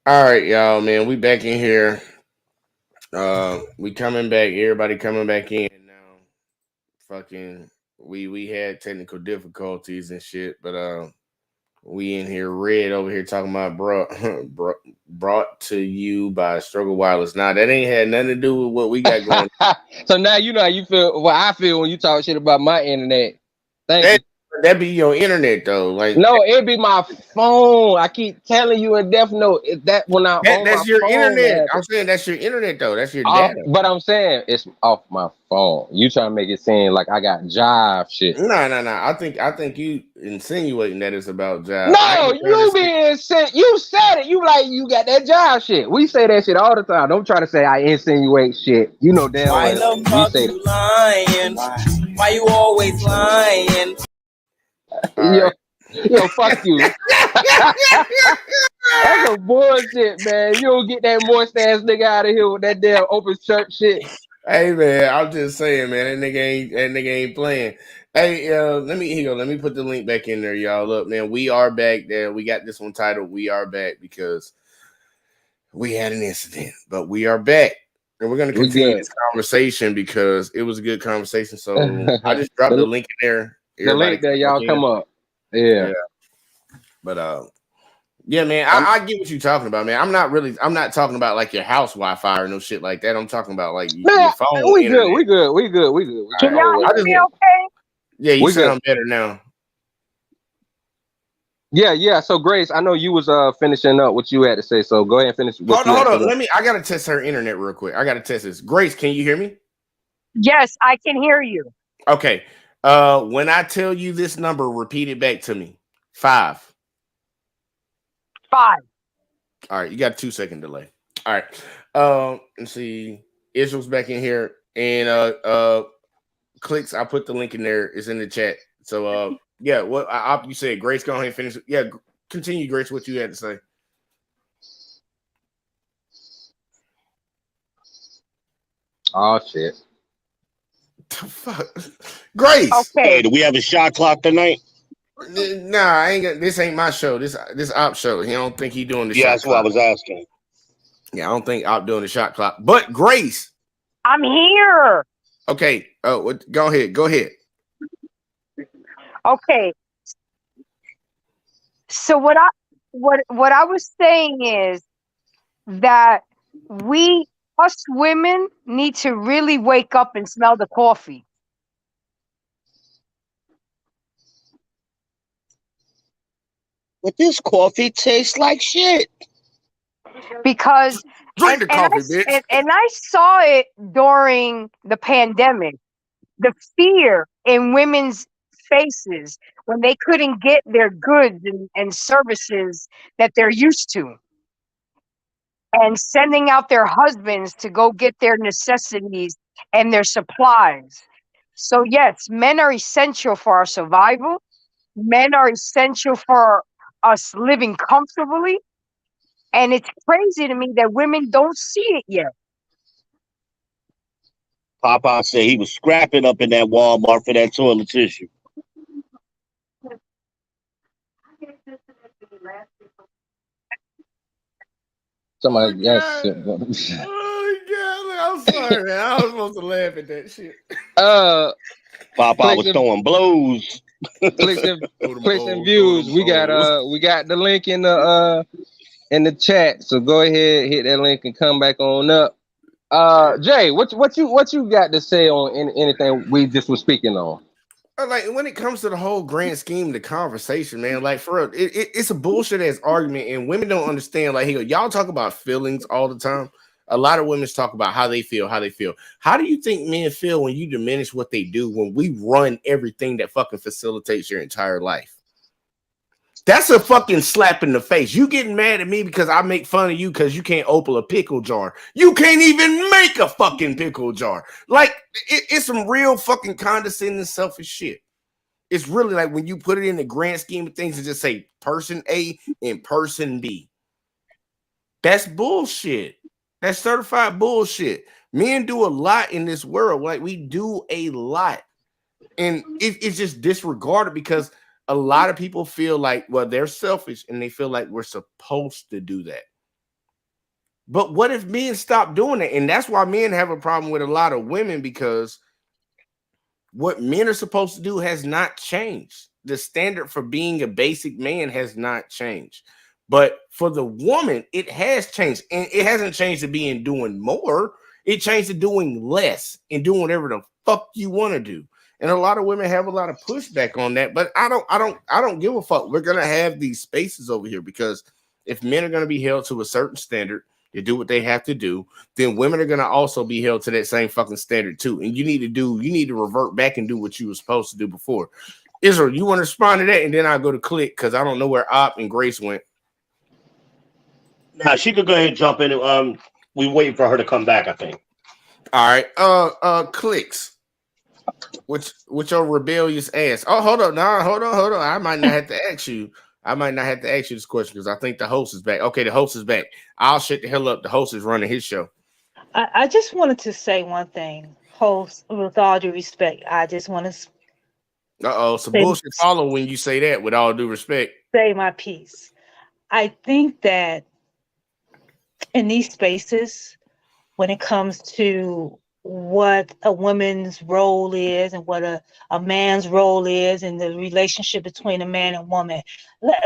All right, y'all, man. We back in here. We coming back. Everybody coming back in now. Fucking, we had technical difficulties and shit, but we in here. Red over here talking about brought to you by Struggle Wireless. Now that ain't had nothing to do with what we got going. So now you know how you feel. What I feel when you talk shit about my internet. Thank That you. that be your internet though. Like No, it be my phone. I keep telling you in Death Note that when I'm on my that's your phone, that internet. I'm happens. saying that's your internet though. That's your Off, data. but I'm saying it's off my phone. You trying to make it seem like I got jive shit. No, no, no. I think you insinuating that it's about job. I No, ain't trying to you say. being sent. You said it. You like you got that jive shit. We say that shit all the time. Don't try to say I insinuate shit. You know damn Why well the we fuck say you lying? Why you always lying? All yo right. fuck you. That's some bullshit, man. You don't get that moist ass nigga out of here with that damn open shirt shit. Hey man, I'm just saying, man, that nigga ain't playing. Hey, let me here you go. Let me put the link back in there, y'all. Look, man, we are back there. We got this one titled "We Are Back" because we had an incident, but we are back, and we're gonna We continue good. this conversation because it was a good conversation. So I just dropped the the, link in there. the Everybody link there, come back y'all in. come up. Yeah. Yeah, but yeah, man, I'm, I get what you're talking about, man. I'm not talking about like your house Wi-Fi or no shit like that. I'm talking about like man, your phone we good. internet. We good. We good. We good. We All good. Can right, Don't y'all worry I hear about just me it. okay? yeah, you We good. sound better now. Yeah, yeah. So Grace, I know you was finishing up what you had to say. So go ahead and finish what Hold you on, had hold to say. on. I gotta test her internet real quick. I gotta test this. Grace, can you hear me? Yes, I can hear you. Okay. When I tell you this number, repeat it back to me. 5. Five. All right, you got a 2 second delay. All right. Let's see. Israel's back in here. And clicks, I put the link in there. It's in the chat. So yeah, what you said, Grace, go ahead and finish. Yeah, continue, Grace, what you had to say. Oh shit. The fuck? Grace. Okay. Hey, do we have a shot clock tonight? Nah, I ain't got this ain't my show. This op show. He don't think he doing the Yeah, shot that's what I clock. was asking. Yeah, I don't think op doing the shot clock. But Grace, I'm here. okay. Oh, go ahead. Go ahead. Okay. So what I was saying is that we us women need to really wake up and smell the coffee But this coffee tastes like shit. because Drink the coffee, bitch. and I saw it during the pandemic. The fear in women's faces when they couldn't get their goods and services that they're used to, and sending out their husbands to go get their necessities and their supplies. So, yes, men are essential for our survival. Men are essential for us living comfortably. And it's crazy to me that women don't see it yet. Papa said he was scrapping up in that Walmart for that toilet tissue. Oh Somebody got god. shit. Going. Oh god. I'm sorry, man. I was supposed to laugh at that shit. uh, Papa clicks was and throwing blows. clicks and Throw them clicks and hoes, throw views. them hoes. We got the link in the chat. So go ahead, hit that link and come back on up. Jay, what you got to say on anything we just was speaking on? Like when it comes to the whole grand scheme of the conversation, man, like for real, it's a bullshit ass argument, and women don't understand. Like, hey, y'all talk about feelings all the time. A lot of women talk about how they feel, how they feel. How do you think men feel when you diminish what they do when we run everything that fucking facilitates your entire life? That's a fucking slap in the face. You getting mad at me because I make fun of you because you can't open a pickle jar. You can't even make a fucking pickle jar. Like, it's some real fucking condescending, selfish shit. It's really like when you put it in the grand scheme of things and just say person A and person B. That's bullshit. That's certified bullshit. Men do a lot in this world. Like, we do a lot. And it's just disregarded because a lot of people feel like, well, they're selfish and they feel like we're supposed to do that. But what if men stop doing it? And that's why men have a problem with a lot of women, because what men are supposed to do has not changed. The standard for being a basic man has not changed. But for the woman, it has changed. And it hasn't changed to being doing more. It changed to doing less and doing whatever the fuck you want to do. And a lot of women have a lot of pushback on that. But I don't give a fuck. We're gonna have these spaces over here, because if men are gonna be held to a certain standard to do what they have to do, then women are gonna also be held to that same fucking standard too. And you need to revert back and do what you were supposed to do before. Israel, you want to respond to that, and then I'll go to Click, because I don't know where Op and Grace went. Now she could go ahead and jump in. We waiting for her to come back, I think. All right. Clicks. Which your rebellious ass. Oh, hold on. No, hold on. I might not have to ask you. This question, because I think the host is back. Okay, the host is back. I'll shut the hell up. The host is running his show. I just wanted to say one thing, host, with all due respect. I just want to Some bullshit follow when you say that, with all due respect. say my piece. I think that in these spaces, when it comes to what a woman's role is and what a man's role is in the relationship between a man and woman,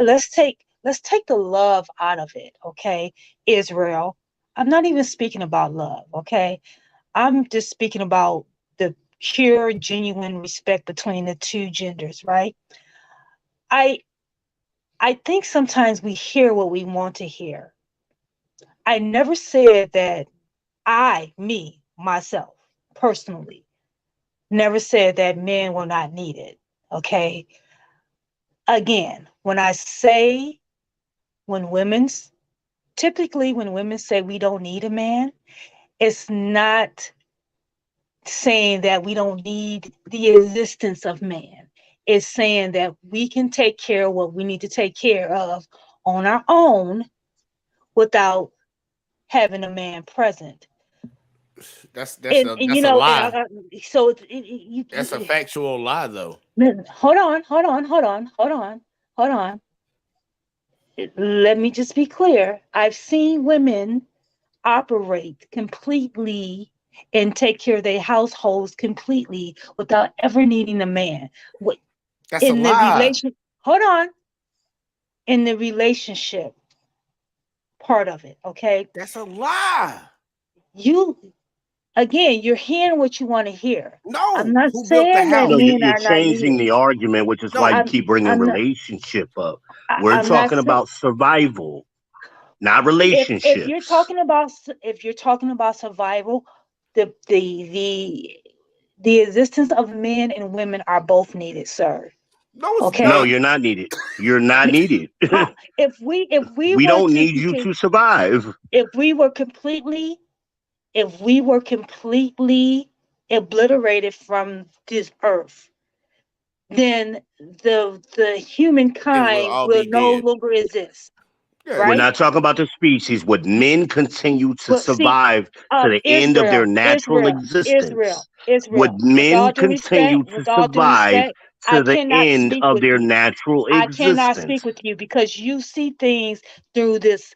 let's take the love out of it, okay? Israel, I'm not even speaking about love, okay? I'm just speaking about the pure, genuine respect between the two genders, right? I I think sometimes we hear what we want to hear. I never said that myself, personally, never said that men were not needed. Okay. Again, when women's, typically when women say we don't need a man, it's not saying that we don't need the existence of man. It's saying that we can take care of what we need to take care of on our own without having a man present. That's And you a know, lie. so That's a factual lie, though. hold on. Let me just be clear. I've seen women operate completely and take care of their households completely without ever needing a man. That's a In the lie. hold on, in the relationship part of it, okay? That's a lie. You Again, you're hearing what you want to hear. I'm No, not who built the saying that No, house? men you're are not changing needed. the argument, which is why No, you I'm keep bringing I'm not relationship up. I, We're I'm not talking saying about survival, not if you're relationships. talking about survival, the the the the existence of men and women are both needed, sir. no, it's No, Okay? not. you're not needed. You're not needed. How if we We were don't to need you to survive. if we were completely if we were completely obliterated from this earth, then the Then we'll humankind all will be no dead. longer exist, Yeah, We're right? not talking about the species. Would men continue to But see, survive to the end of their natural existence? Would men continue to with all due survive respect, I to the cannot end speak of with their you. natural I cannot existence? speak with you because you see things through this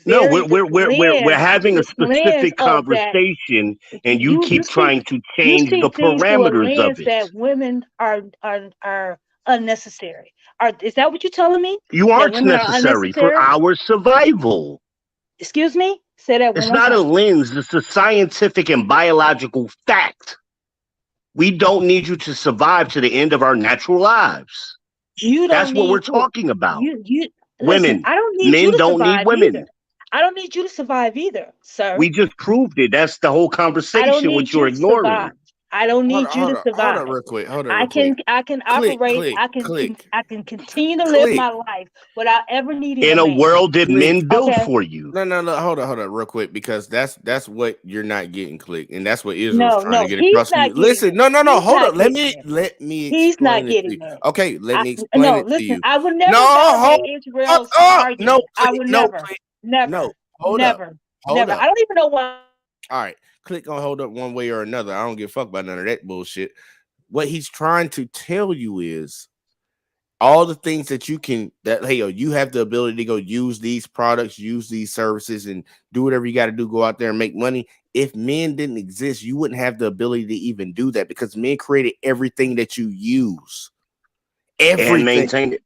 No, very we're having a this lens specific of that conversation, and you you keep trying to you change see the things through a parameters of lens it. that women are unnecessary. Is that what you're telling me? You That aren't women are necessary for unnecessary? our survival. Excuse me? Say that one It's more not a time. lens, it's a scientific and biological fact. We don't need you to survive to the end of our natural lives. You That's don't what we're need to talking about. you listen, Women, I don't need you men to don't need survive either. women. I don't need you to survive either, sir. We just proved it. That's the whole I don't conversation, which need you're you to survive. ignoring. I don't hold need on, you hold to on, hold on, survive. real quick. Hold on, I real quick. can I can Click, operate. click, click, I can continue to live click. my life without ever needing a In a man. world that Click. men build Okay? for you. No. Hold on, real quick, because that's what you're not getting, Click, and that's what Israel's No, trying to no, get he's across to you. not getting Listen, it. no. He's Hold not on. Let getting me it. let me He's not explain it to you. getting it. Okay, let I me explain no, it to listen, you. I would never No, validate hold fuck Israel's up. No, argument. I Click. would No, never, Click. No, never, hold up. never, Hold never. up. I don't even know why. All right, Click gonna hold up one way or another. I don't give a fuck about none of that bullshit. What he's trying to tell you is all the things that you can, that hey, you have the ability to go use these products, use these services, and do whatever you got to do, go out there and make money. If men didn't exist, you wouldn't have the ability to even do that, because men created everything that you use. Everything. And maintain it.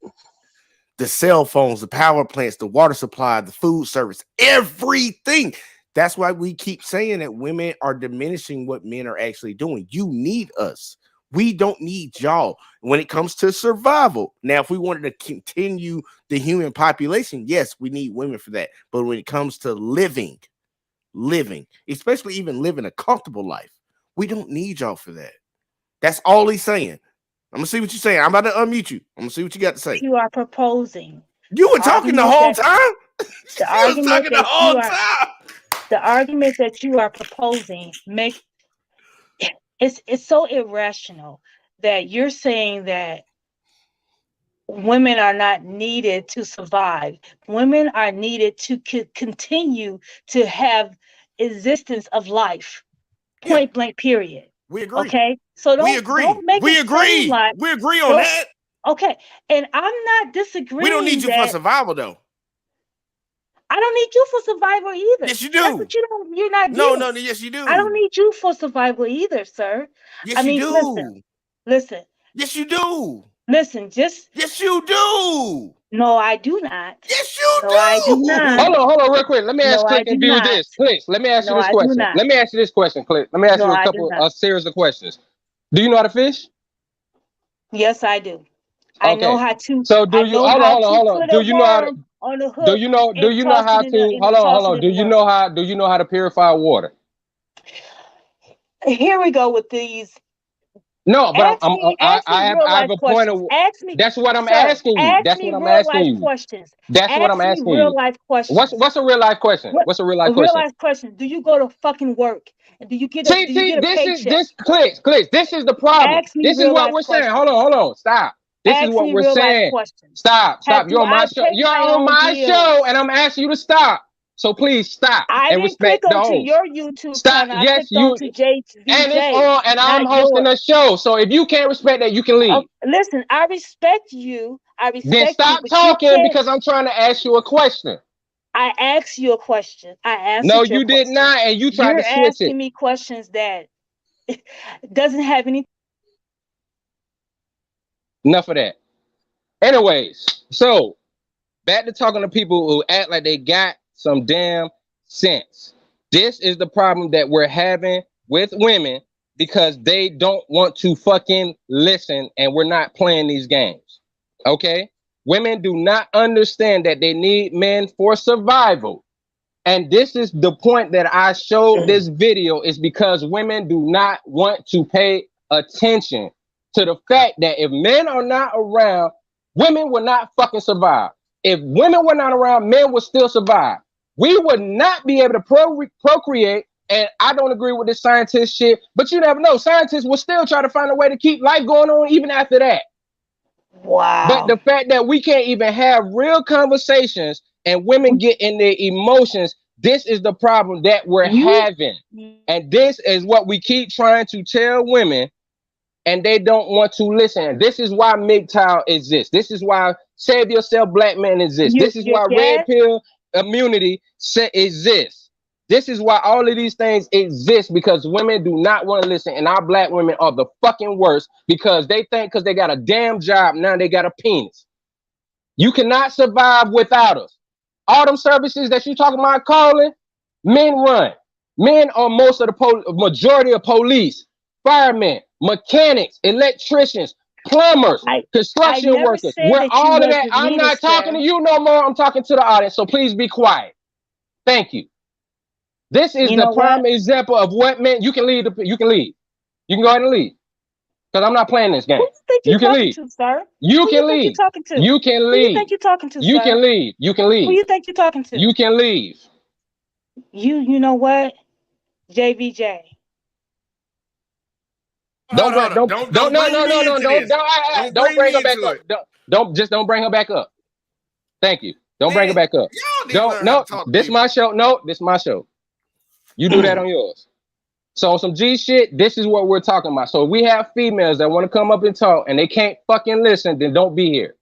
The cell phones, the power plants, the water supply, the food service, everything. That's why we keep saying that women are diminishing what men are actually doing. You need us. We don't need y'all when it comes to survival. Now, if we wanted to continue the human population, yes, we need women for that. But when it comes to living, especially even living a comfortable life, we don't need y'all for that. That's all he's saying. I'm gonna see what you're saying. I'm about to unmute you. I'm gonna see what you got to say. You are proposing. You were talking the whole time. The argument the whole time. The argument that you are proposing makes it's so irrational that you're saying that women are not needed to survive. Women are needed to continue to have existence of life. Point blank. Period. We agree. Okay, so we agree. We agree on that. Okay, and I'm not disagreeing. We don't need you for survival, though. I don't need you for survival either. Yes, you do. That's what you're not doing. No, yes, you do. I don't need you for survival either, sir. Yes, you do. Listen. Yes, you do. Listen, Yes, you do. No, I do not. Yes, you do. I do not. Hold on, real quick. Let me ask Click and view this. Click, let me ask you this question. Let me ask you this question, Click. Let me ask you a couple of series of questions. Do you know how to fish? Yes, I do. Okay. I know how to. So do you? Hold on. Do you know how to? On the hook, do you know how to? Hold on. Do you know how to purify water? Here we go with these. No, but I have a point of. That's what I'm asking you. That's what I'm asking you. That's what I'm asking you. Real life questions. What's a real life question? What's a real life question? Real life question. Do you go to fucking work? And do you get a paycheck? Click. This is the problem. This is what we're saying. Hold on. Stop. This is what we're saying. Stop. You're on my show. You're on my show, and I'm asking you to stop. So please stop and respect the host. Your YouTube stop. Yes, you. And it's on, and I'm hosting a show. So if you can't respect that, you can leave. Listen, I respect you. Then stop talking because I'm trying to ask you a question. I asked you a question. I asked. No, you did not, and you tried to switch it. You're asking me questions that doesn't have any. Enough of that. Anyways, so back to talking to people who act like they got some damn sense. This is the problem that we're having with women because they don't want to fucking listen, and we're not playing these games. Okay? Women do not understand that they need men for survival. And this is the point that I showed this video, is because women do not want to pay attention to the fact that if men are not around, women will not fucking survive. If women were not around, men would still survive. We would not be able to procreate. And I don't agree with this scientist shit, but you never know. Scientists will still try to find a way to keep life going on even after that. Wow. But the fact that we can't even have real conversations and women get in their emotions, this is the problem that we're having. And this is what we keep trying to tell women, and they don't want to listen. This is why MGTOW exists. This is why Save Yourself Black Men exists. This is why Red Pill Immunity exists. This is why all of these things exist, because women do not want to listen, and our black women are the fucking worst because they think because they got a damn job, now they got a penis. You cannot survive without us. All them services that you talking about calling, men run. Men are most of the majority of police, firemen, mechanics, electricians, plumbers, construction workers. We're all of that. I'm not talking to you no more. I'm talking to the audience. So please be quiet. Thank you. This is the prime example of what men. You can leave. You can leave. You can go ahead and leave. Because I'm not playing this game. You can leave. You can leave. You can leave. Who you think you're talking to, You can leave. You can leave. Who you think you're talking to? You can leave. You know what? JVJ. Don't bring her back up. Don't bring her back up. Thank you. Don't bring her back up. This my show. No, this my show. You do that on yours. So on some G shit, this is what we're talking about. So if we have females that want to come up and talk and they can't fucking listen, then don't be here.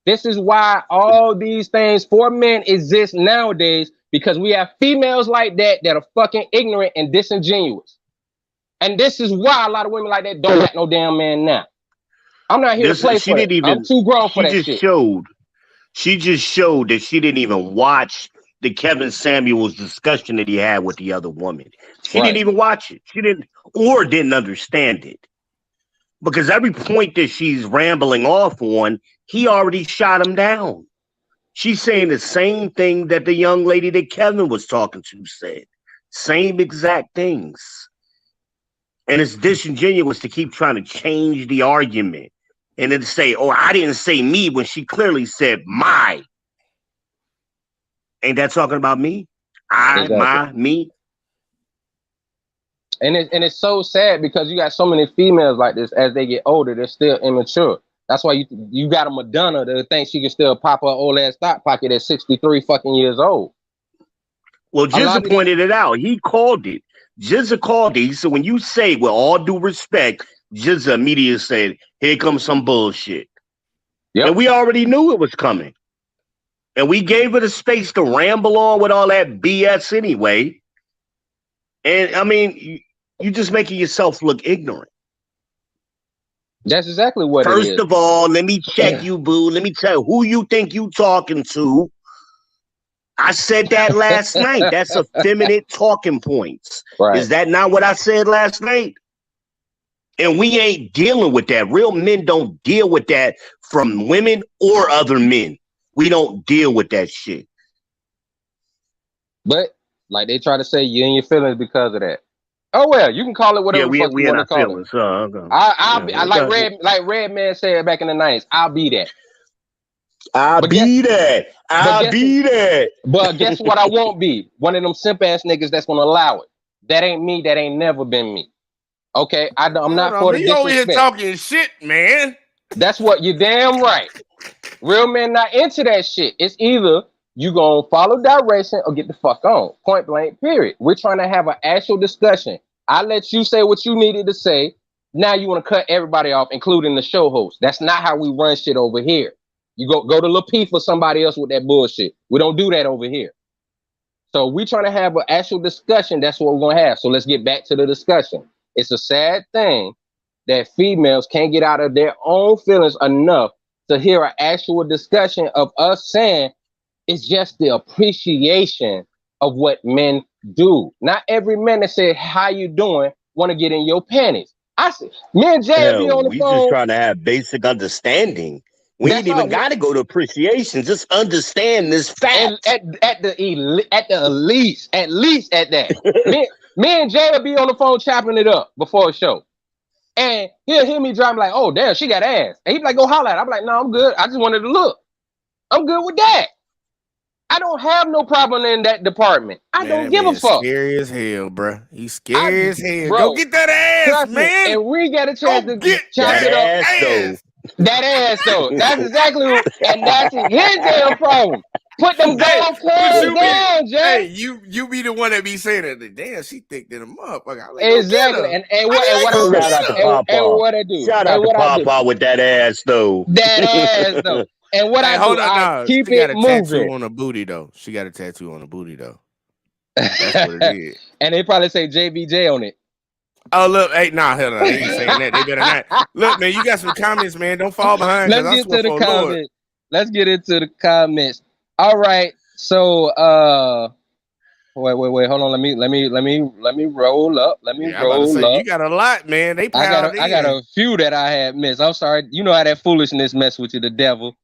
This is why all these things for men exist nowadays, because we have females like that that are fucking ignorant and disingenuous. And this is why a lot of women like that don't got no damn man now. I'm not here to play for that. I'm too grown for that shit. She just showed that she didn't even watch the Kevin Samuels discussion that he had with the other woman. She didn't even watch it. She didn't understand it. Because every point that she's rambling off on, he already shot him down. She's saying the same thing that the young lady that Kevin was talking to said. Same exact things. And it's disingenuous to keep trying to change the argument and then say, oh, I didn't say me, when she clearly said my. Ain't that talking about me? My, me. And it's so sad because you got so many females like this. As they get older, they're still immature. That's why you got a Madonna that thinks she can still pop her old ass stock pocket at 63 fucking years old. Well, Jizza pointed it out. He called it. Jizza called it. So when you say, with all due respect, Jizza immediately said, here comes some bullshit. Yep. And we already knew it was coming. And we gave her the space to ramble on with all that BS anyway. And I mean, you just making yourself look ignorant. That's exactly what it is. First of all, let me check you, boo. Let me tell you who you think you talking to. I said that last night. That's effeminate talking points. Right. Is that not what I said last night? And we ain't dealing with that. Real men don't deal with that from women or other men. We don't deal with that shit. But like they try to say, you in your feelings because of that. Oh well, you can call it whatever the fuck you want to call it. Okay. I like Red Man said back in the 90s. I'll be that. I'll be that. But guess what? I won't be one of them simp ass niggas that's gonna allow it. That ain't me. That ain't never been me. Okay, I'm not for the disrespect. You over here talking shit, man. That's what you're damn right. Real men not into that shit. It's either you gonna follow direction or get the fuck on. Point blank, period. We're trying to have an actual discussion. I let you say what you needed to say. Now you want to cut everybody off, including the show host. That's not how we run shit over here. You go to Lil P for somebody else with that bullshit. We don't do that over here. So we trying to have an actual discussion. That's what we're gonna have. So let's get back to the discussion. It's a sad thing that females can't get out of their own feelings enough to hear an actual discussion of us saying it's just the appreciation of what men do. Not every man that said, how you doing, want to get in your panties. I see. Me and Jay be on the phone. We just trying to have basic understanding. We ain't even got to go to appreciation. Just understand this fact. At least at that. me and Jay will be on the phone chopping it up before a show. And he'll hear me driving like, oh, damn, she got ass. And he'd be like, go holler at her. I'm like, no, I'm good. I just wanted to look. I'm good with that. I don't have no problem in that department. I don't give a fuck. Scary as hell, bro. He's scary as hell. Bro, go get that ass, man. And we got a chance to chop it up. That ass, though. That's exactly what, and that's his damn problem. Put them gold clothes down, Jay. Hey, you be the one that be saying that. Damn, she thick than a motherfucker. Like, exactly. And what I do. Shout out to Papa with that ass, though. That ass, though. And what I do, I keep it moving. She got a tattoo on her booty, though. That's what it is. And they probably say JBJ on it. Oh, look. Hey, hell no. They ain't saying that. They better not. Look, man, you got some comments, man. Don't fall behind. Let's get to the comments. Let's get into the comments. All right. So, wait. Hold on. Let me roll up. Roll up. You got a lot, man. I got a few that I had missed. I'm sorry. You know how that foolishness mess with you, the devil.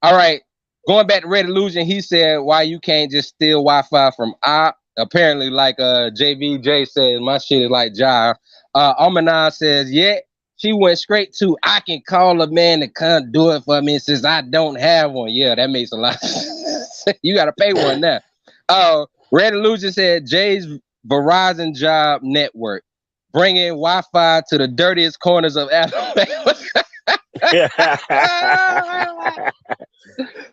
All right. Going back to Red Illusion, he said, why you can't just steal Wi-Fi from Op? Apparently, like JVJ said, my shit is like Jive. Amana says, yeah, she went straight to, I can call a man to come do it for me since I don't have one. Yeah, that makes a lot of sense. You got to pay one now. Red Illusion said, Jay's Verizon job network, bringing Wi-Fi to the dirtiest corners of Alabama.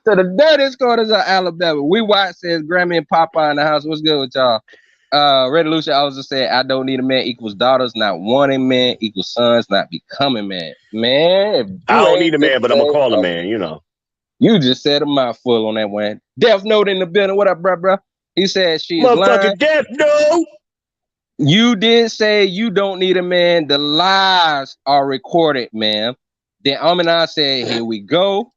To the dirtiest corners of Alabama. We watch, says Grammy and Papa in the house. What's good with y'all? Red Illusion also said, I don't need a man equals daughters, not wanting men equals sons, not becoming man. Man, I don't need a man, but I'm gonna call a man, you know. You just said a mouthful on that one. Death Note in the building. What up, bruh? He said she's lying. Motherfucking Death Note. You did say you don't need a man. The lies are recorded, ma'am. Then Aminaz said, here we go.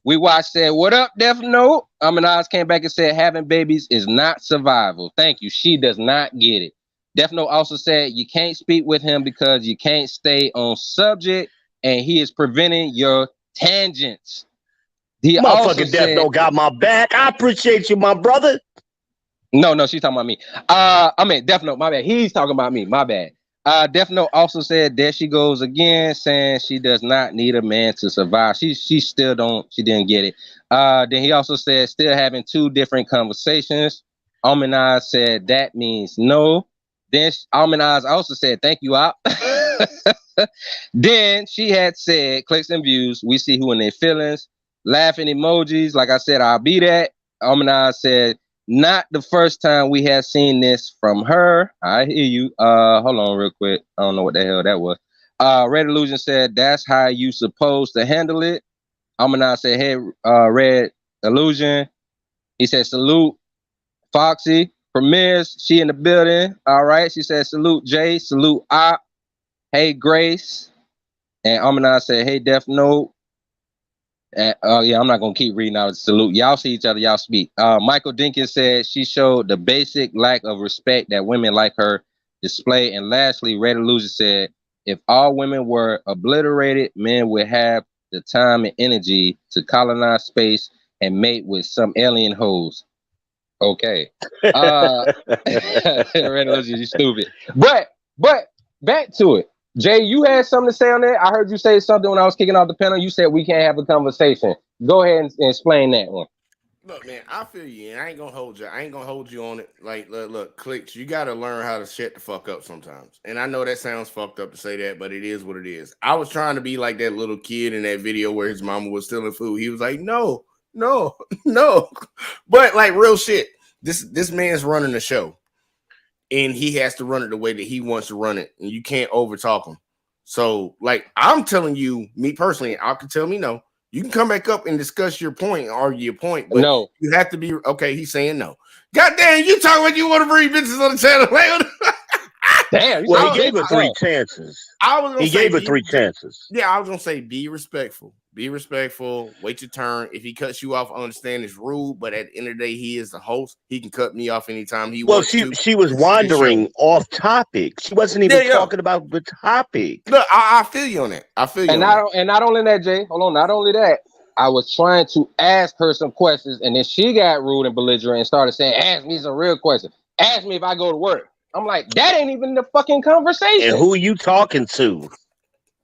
We watched, said, what up, Death Note? Aminaz came back and said, having babies is not survival. Thank you. She does not get it. Death Note also said, you can't speak with him because you can't stay on subject and he is preventing your tangents. He Motherfucking Death Note got my back. I appreciate you, my brother. No, she's talking about me. I mean, Death Note, my bad. He's talking about me, my bad. Death Note also said, there she goes again, saying she does not need a man to survive. She didn't get it. Then he also said, still having two different conversations. Aminaz said, that means no. Then Aminaz also said, thank you, Op. Then she had said, clicks and views, we see who in their feelings. Laughing emojis, like I said, I'll be that. Aminaz said, not the first time we have seen this from her. I hear you. Hold on real quick. I don't know what the hell that was. Red Illusion said, that's how you supposed to handle it. Aminaz said, hey, Red Illusion. He said, salute Foxy. Premiers, she in the building. All right. She said, salute Jay. Salute Op. Hey, Grace. And Aminaz said, hey, Death Note. Yeah, I'm not gonna keep reading out the salute. Y'all see each other, y'all speak. Michael Dinkins said she showed the basic lack of respect that women like her display. And lastly, Red Illusion said, if all women were obliterated, men would have the time and energy to colonize space and mate with some alien hoes. Okay. Red Illusion, you stupid. But back to it. Jay, you had something to say on that? I heard you say something when I was kicking off the panel. You said we can't have a conversation. Go ahead and explain that one. Look, man, I feel you, and I ain't gonna hold you. I ain't gonna hold you on it. Like, look, clicks. You gotta learn how to shut the fuck up sometimes. And I know that sounds fucked up to say that, but it is what it is. I was trying to be like that little kid in that video where his mama was stealing food. He was like, no. But like real shit, this man's running the show. And he has to run it the way that he wants to run it, and you can't overtalk him. So, like, I'm telling you, me personally, I can tell me no. You can come back up and discuss your point, argue your point, but no, you have to be okay. He's saying no. God damn, you talking about you want to bring bitches on the channel? Damn, well, he gave her 3 chances. He gave her 3 chances. Yeah, I was gonna say be respectful. Be respectful. Wait your turn. If he cuts you off, I understand it's rude, but at the end of the day, he is the host. He can cut me off anytime he wants to. Well, she was wandering off topic. She wasn't even talking about the topic. Look, I feel you on that. I feel you. And not only that, Jay. Hold on. Not only that, I was trying to ask her some questions, and then she got rude and belligerent and started saying, "Ask me some real questions. Ask me if I go to work." I'm like, that ain't even the fucking conversation. And who are you talking to?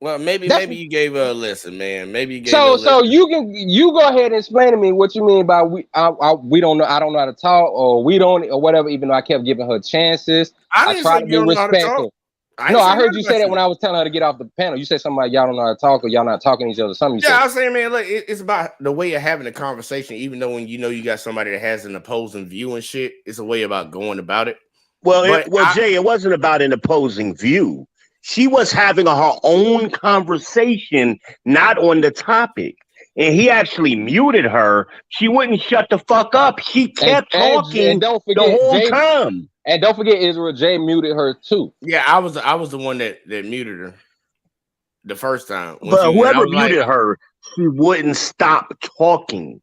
Well, maybe you gave her a lesson, man. Maybe you gave her a lesson. So you go ahead and explain to me what you mean by we don't know. I don't know how to talk, or we don't, or whatever. Even though I kept giving her chances, I tried to be respectful. I heard you say that when I was telling her to get off the panel. You said something like y'all don't know how to talk, or y'all not talking to each other. Something. I was saying, man, look, it's about the way of having a conversation. Even though when you know you got somebody that has an opposing view and shit, it's a way about going about it. Well, Jay, it wasn't about an opposing view. She was having her own conversation, not on the topic. And he actually muted her. She wouldn't shut the fuck up. She kept talking the whole time. And don't forget, Israel, Jay muted her too. Yeah, I was the one that muted her the first time. But whoever muted her, she wouldn't stop talking.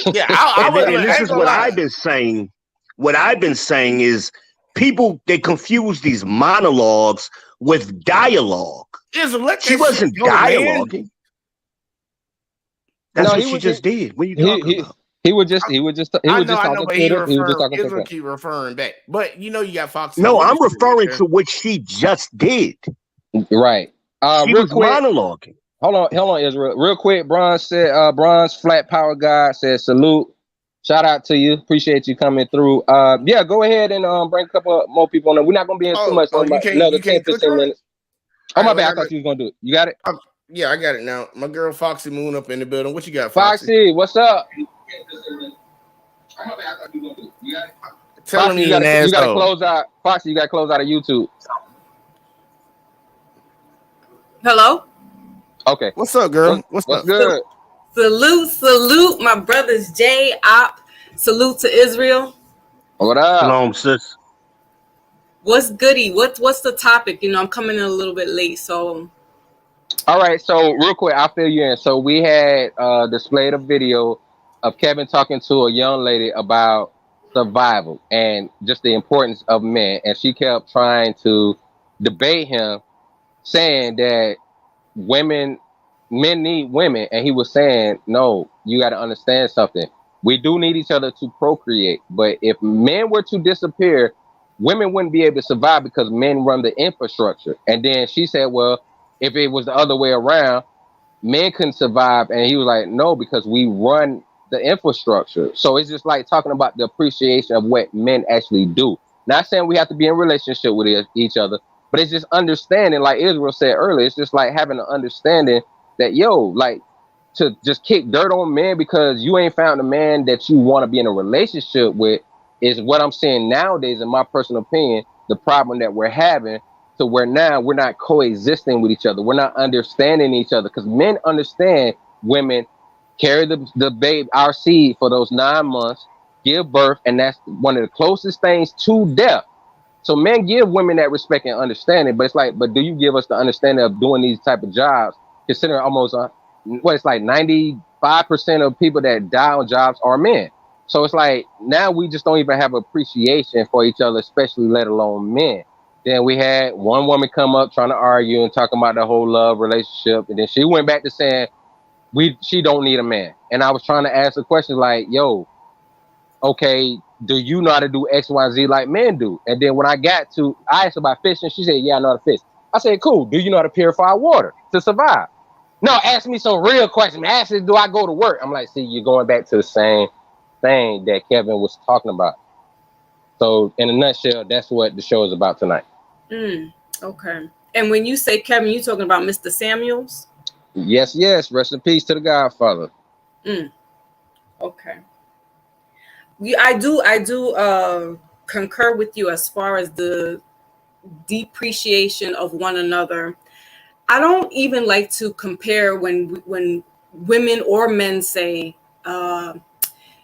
Yeah, and this is what I've been saying. What I've been saying is people, they confuse these monologues with dialogue. She wasn't dialoguing. That's what she just did. What are you talking about? He was just talking to her. Israel keep referring back. But you know you got Foxy. No, I'm referring to what she just did. Right. She was monologuing. Hold on, Israel. Real quick, Bronze said, Bronze Flat Power Guy said salute. Shout out to you. Appreciate you coming through. Yeah, go ahead and bring a couple more people on there. We're not gonna be in too much. Another 10, 15 minutes. Oh, my bad. I thought you was gonna do it. You got it? Yeah, I got it now. My girl Foxy Moon up in the building. What you got, Foxy? What's up? Tell me you gotta close out. Foxy, you gotta close out of YouTube. Hello? Okay. What's up, girl? What's good? Salute, my brothers Jay, Op. Salute to Israel. What up? Shalom, sis. What's goody? What's the topic? I'm coming in a little bit late, so. All right, so real quick, I'll fill you in. So we had displayed a video of Kevin talking to a young lady about survival and just the importance of men, and she kept trying to debate him, saying that men need women, and he was saying, no, you got to understand something. We do need each other to procreate, but if men were to disappear, women wouldn't be able to survive because men run the infrastructure. And then she said, well, if it was the other way around, men couldn't survive. And he was like, no, because we run the infrastructure. So it's just like talking about the appreciation of what men actually do. Not saying we have to be in relationship with each other, but it's just understanding, like Israel said earlier, it's just like having an understanding that, like, to just kick dirt on men because you ain't found a man that you want to be in a relationship with is what I'm saying nowadays, in my personal opinion, the problem that we're having, to where now we're not coexisting with each other. We're not understanding each other because men understand women carry the babe, our seed, for those 9 months, give birth, and that's one of the closest things to death. So men give women that respect and understanding, but it's like, but do you give us the understanding of doing these type of jobs, considering almost it's like 95% of people that die on jobs are men. So it's like now we just don't even have appreciation for each other, especially let alone men. Then we had one woman come up trying to argue and talking about the whole love relationship, and then she went back to saying she don't need a man. And I was trying to ask the question like, yo, okay, do you know how to do X, Y, Z like men do? And then when I asked about fishing, she said, yeah, I know how to fish. I said, cool. Do you know how to purify water to survive? No, ask me some real questions. Ask me, do I go to work? I'm like, see, you're going back to the same thing that Kevin was talking about. So in a nutshell, that's what the show is about tonight. Okay. And when you say Kevin, you talking about Mr. Samuels? Yes. Rest in peace to the Godfather. Okay. I do concur with you as far as the depreciation of one another. I don't even like to compare when women or men say, the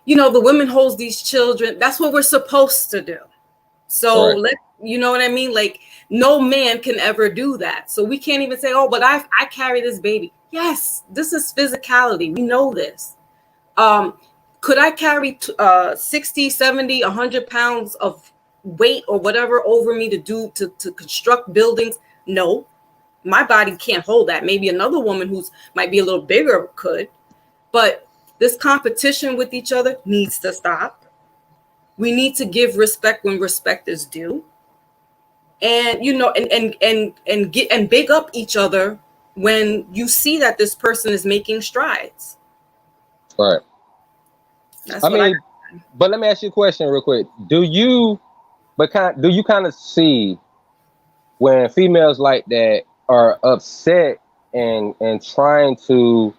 women holds these children. That's what we're supposed to do. So you know what I mean? Like, no man can ever do that. So we can't even say, oh, but I carry this baby. Yes, this is physicality. We know this. Could I carry 60, 70, 100 pounds of weight or whatever over me to construct buildings? No, my body can't hold that. Maybe another woman who's might be a little bigger could, but this competition with each other needs to stop. We need to give respect when respect is due. And and big up each other when you see that this person is making strides. Right. But let me ask you a question real quick. Do you kind of see when females like that are upset and trying to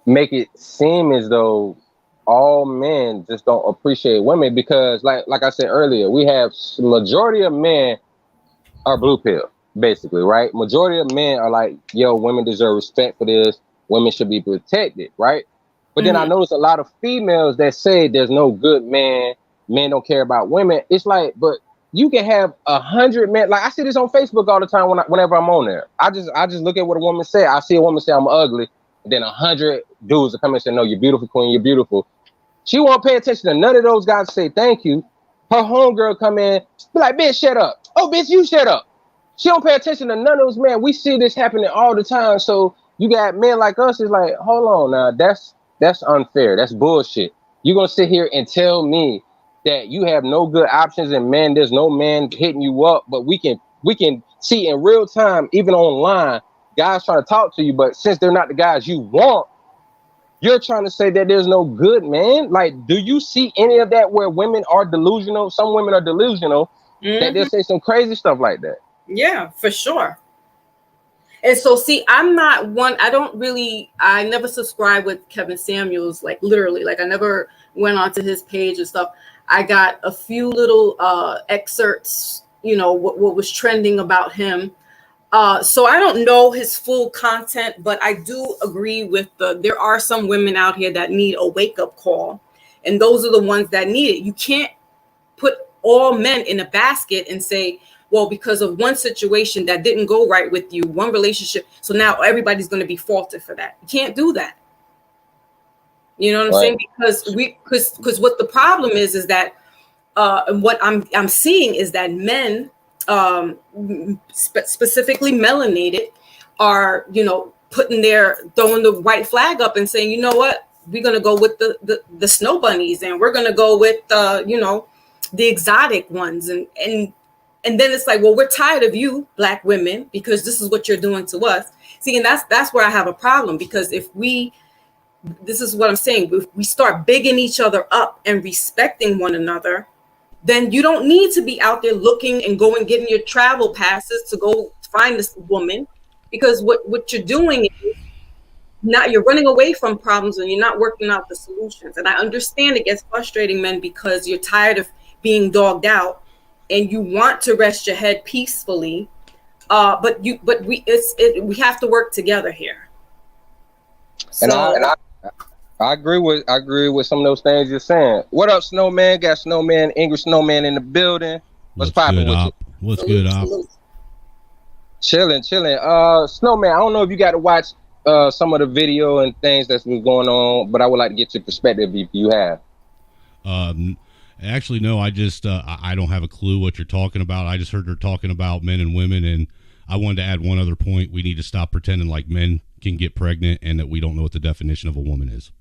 make it seem as though all men just don't appreciate women? Because like I said earlier, we have majority of men are blue pill, basically, right? Majority of men are like, yo, women deserve respect for this. Women should be protected, right? But then I notice a lot of females that say there's no good man, men don't care about women. It's like, but you can have 100 men. Like I see this on Facebook all the time whenever I'm on there. I just look at what a woman said. I see a woman say I'm ugly, and then 100 dudes will come and say, no, you're beautiful, queen, you're beautiful. She won't pay attention to none of those guys to say thank you. Her homegirl come in, be like, bitch, shut up. Oh, bitch, you shut up. She don't pay attention to none of those men. We see this happening all the time. So you got men like us, it's like, hold on now, that's unfair. That's bullshit. You're gonna sit here and tell me that you have no good options and man, there's no man hitting you up, but we can see in real time, even online, guys trying to talk to you, but since they're not the guys you want, you're trying to say that there's no good man. Like, do you see any of that where women are delusional? Some women are delusional that they'll say some crazy stuff like that. Yeah, for sure. And so, see, I'm not one, I never subscribed with Kevin Samuels, like literally, like I never went onto his page and stuff. I got a few little excerpts, what was trending about him. So I don't know his full content, but I do agree with there are some women out here that need a wake-up call, and those are the ones that need it. You can't put all men in a basket and say, well, because of one situation that didn't go right with you, one relationship, so now everybody's going to be faulted for that. You can't do that. You know what I'm saying? Because what the problem is that and what I'm seeing is that men, specifically melanated, are, you know, throwing the white flag up and saying, you know what, we're gonna go with the snow bunnies, and we're gonna go with you know, the exotic ones, and then it's like, well, we're tired of you, black women, because this is what you're doing to us. See, and that's where I have a problem, because this is what I'm saying, if we start bigging each other up and respecting one another, then you don't need to be out there looking and going getting your travel passes to go find this woman, because what you're doing is you're running away from problems and you're not working out the solutions. And I understand it gets frustrating, men, because you're tired of being dogged out and you want to rest your head peacefully. But we have to work together here. And I agree with some of those things you're saying. What up, Snowman? Got Snowman, English Snowman in the building. What's popping with you? What's good, Op? Chilling. Snowman, I don't know if you got to watch some of the video and things that's been going on, but I would like to get your perspective if you have. Actually, no, I just I don't have a clue what you're talking about. I just heard her talking about men and women, and I wanted to add one other point. We need to stop pretending like men can get pregnant and that we don't know what the definition of a woman is.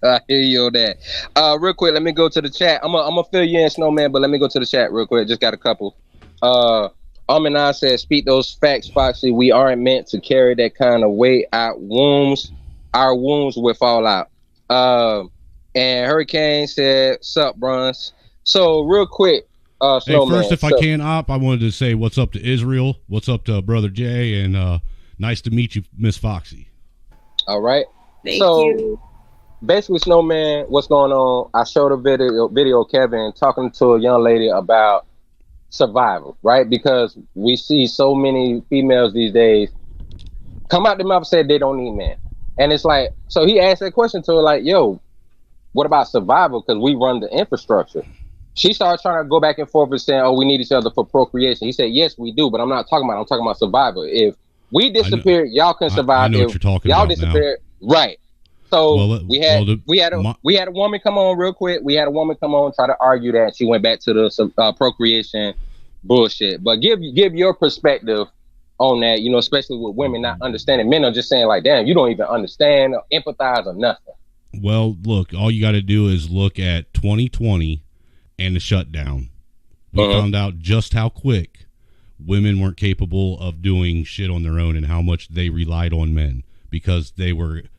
I hear you on that. Real quick, let me go to the chat. I'm gonna fill you in, Snowman, but let me go to the chat real quick. Just got a couple. Aminah said, speak those facts, Foxy. We aren't meant to carry that kind of weight. Our wombs will fall out. And Hurricane said, sup, Bruns. So real quick, Snowman. Hey, first, if I can, Op, I wanted to say what's up to Israel, what's up to Brother Jay, and nice to meet you, Miss Foxy. All right. Thank you. Basically, Snowman, what's going on? I showed a video of Kevin talking to a young lady about survival, right? Because we see so many females these days come out their mouth and say they don't need men. And it's like, so he asked that question to her, like, yo, what about survival? Because we run the infrastructure. She started trying to go back and forth and saying, oh, we need each other for procreation. He said, yes, we do, but I'm talking about survival. If we disappear, y'all can survive. I know what you're talking about. Y'all disappear, right? So we had a woman come on real quick. We had a woman come on try to argue that. She went back to the procreation bullshit. But give your perspective on that. You know, especially with women not understanding. Men are just saying like, damn, you don't even understand or empathize or nothing. Well, look, all you got to do is look at 2020 and the shutdown. We found out just how quick women weren't capable of doing shit on their own and how much they relied on men, because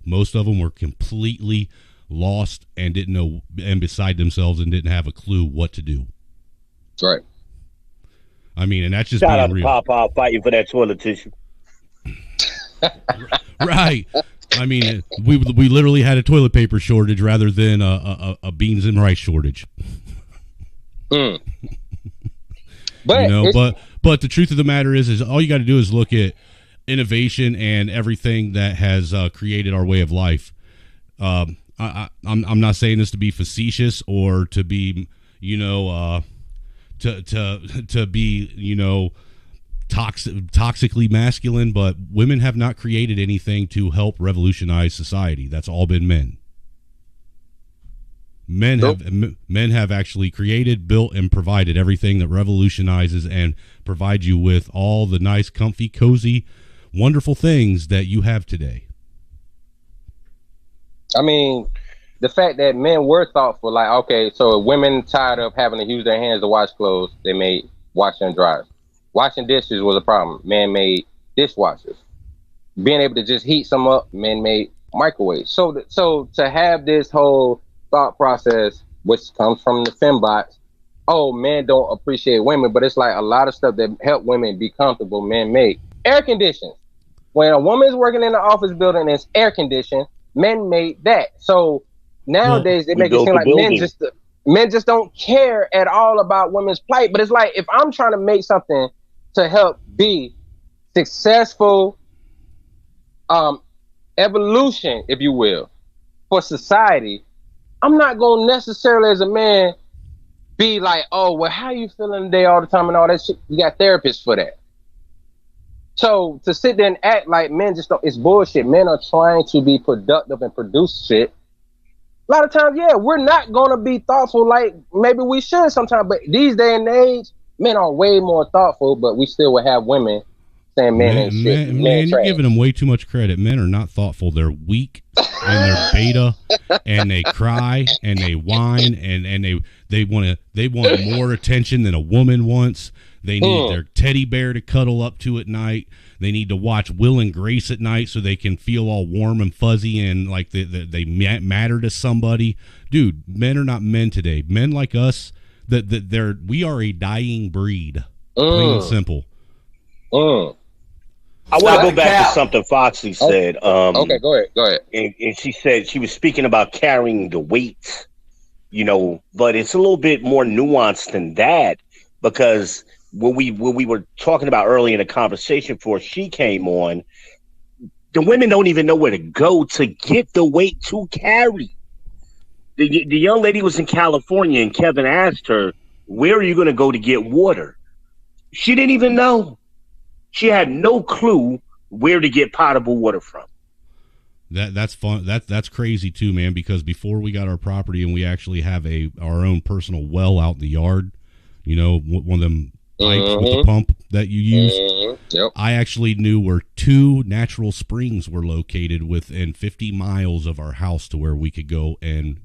most of them were completely lost and didn't know, and beside themselves, and didn't have a clue what to do. Right. I mean, and that's just shout out being to real. Papa fighting for that toilet tissue. Right. I mean, we literally had a toilet paper shortage rather than a beans and rice shortage. But you know, but the truth of the matter is all you got to do is look at innovation and everything that has created our way of life. I'm not saying this to be facetious or to be, you know, to be, you know, toxically masculine, but women have not created anything to help revolutionize society. That's all been men. Men have actually created, built, and provided everything that revolutionizes and provides you with all the nice, comfy, cozy, wonderful things that you have today. I mean, the fact that men were thoughtful, like, okay, so women tired of having to use their hands to wash clothes, they made washing and dryers. Washing dishes was a problem. Men made dishwashers. Being able to just heat some up, men made microwaves. So to have this whole thought process, which comes from the fembots, oh, men don't appreciate women, but it's like a lot of stuff that help women be comfortable, men make. Air conditions. When a woman's working in the office building and it's air conditioned, men made that. So nowadays they make it seem like men just don't care at all about women's plight. But it's like, if I'm trying to make something to help be successful evolution, if you will, for society, I'm not gonna necessarily as a man be like, oh, well, how you feeling today all the time and all that shit? You got therapists for that. So to sit there and act like men just don't, it's bullshit. Men are trying to be productive and produce shit. A lot of times, yeah, we're not gonna be thoughtful like maybe we should sometimes, but these day and age, men are way more thoughtful, but we still will have women saying men ain't shit. Man, you're giving them way too much credit. Men are not thoughtful. They're weak and they're beta and they cry and they whine and they want more attention than a woman wants. They need their teddy bear to cuddle up to at night. They need to watch Will and Grace at night so they can feel all warm and fuzzy and like they matter to somebody. Dude, men are not men today. Men like us, we are a dying breed. Plain and simple. I want to go back to something Foxy said. Okay, go ahead. And she said she was speaking about carrying the weight, but it's a little bit more nuanced than that, because when we were talking about early in the conversation before she came on, the women don't even know where to go to get the weight to carry. The young lady was in California and Kevin asked her, where are you going to go to get water? She didn't even know. She had no clue where to get potable water from. That's fun. That's crazy too, man, because before we got our property and we actually have our own personal well out in the yard, one of them pipes with the pump that you use. Yep. I actually knew where 2 natural springs were located within 50 miles of our house to where we could go and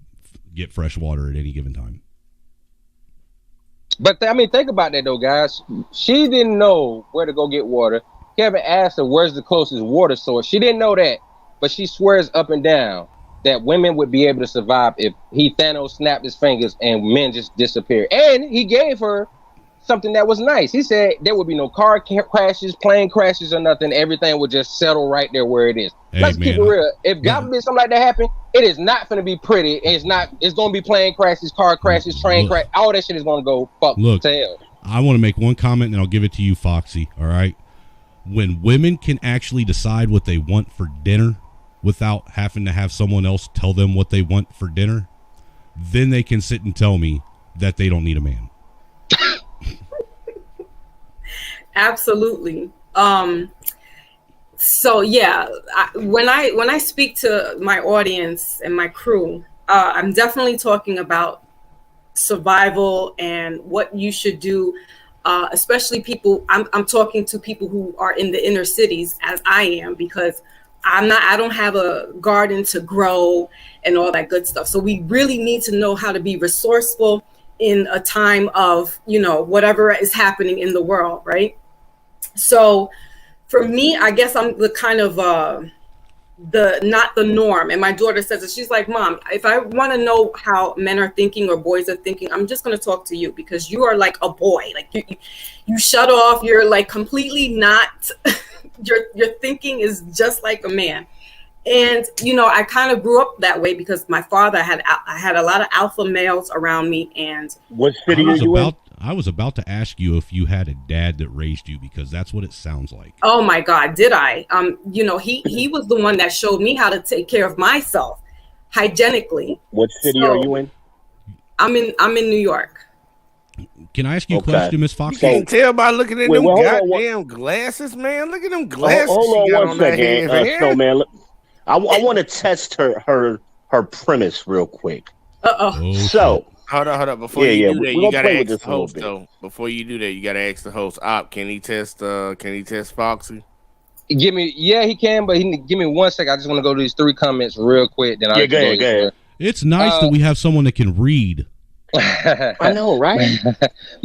get fresh water at any given time. But think about that though, guys. She didn't know where to go get water. Kevin asked her, where's the closest water source? She didn't know that, but she swears up and down that women would be able to survive if Thanos snapped his fingers and men just disappeared. And he gave her something that was nice. He said there would be no car crashes, plane crashes, or nothing. Everything would just settle right there where it is. Hey, Let's keep it real. If God forbid something like that happen, it is not going to be pretty. It's going to be plane crashes, car crashes, train crash. All that shit is going to go to hell. I want to make one comment and I'll give it to you, Foxy. All right. When women can actually decide what they want for dinner without having to have someone else tell them what they want for dinner, then they can sit and tell me that they don't need a man. Absolutely. So yeah, when I speak to my audience and my crew, I'm definitely talking about survival and what you should do, especially people. I'm talking to people who are in the inner cities, as I am, because I don't have a garden to grow and all that good stuff. So we really need to know how to be resourceful in a time of, whatever is happening in the world, right? So for me, I guess I'm the kind of not the norm. And my daughter says it. She's like, Mom, if I want to know how men are thinking or boys are thinking, I'm just going to talk to you, because you are like a boy. Like you shut off. You're like completely not. Your thinking is just like a man. And I kind of grew up that way because my father I had a lot of alpha males around me. And what city are you in? I was about to ask you if you had a dad that raised you, because that's what it sounds like. Oh my God, did I? He was the one that showed me how to take care of myself hygienically. What city are you in? I'm in New York. Can I ask you a question, Miss Foxy? You can't tell by looking at them goddamn glasses, man. Look at them glasses. Hold on one second, Snowman. I want to test her premise real quick. Uh-oh. So. Hold on. Before you do that, you gotta ask the host though. Before you do that, you gotta ask the host. Can he test Foxy? He can, but give me 1 second. I just want to go to these 3 comments real quick. Then go ahead. It's nice that we have someone that can read. I know, right?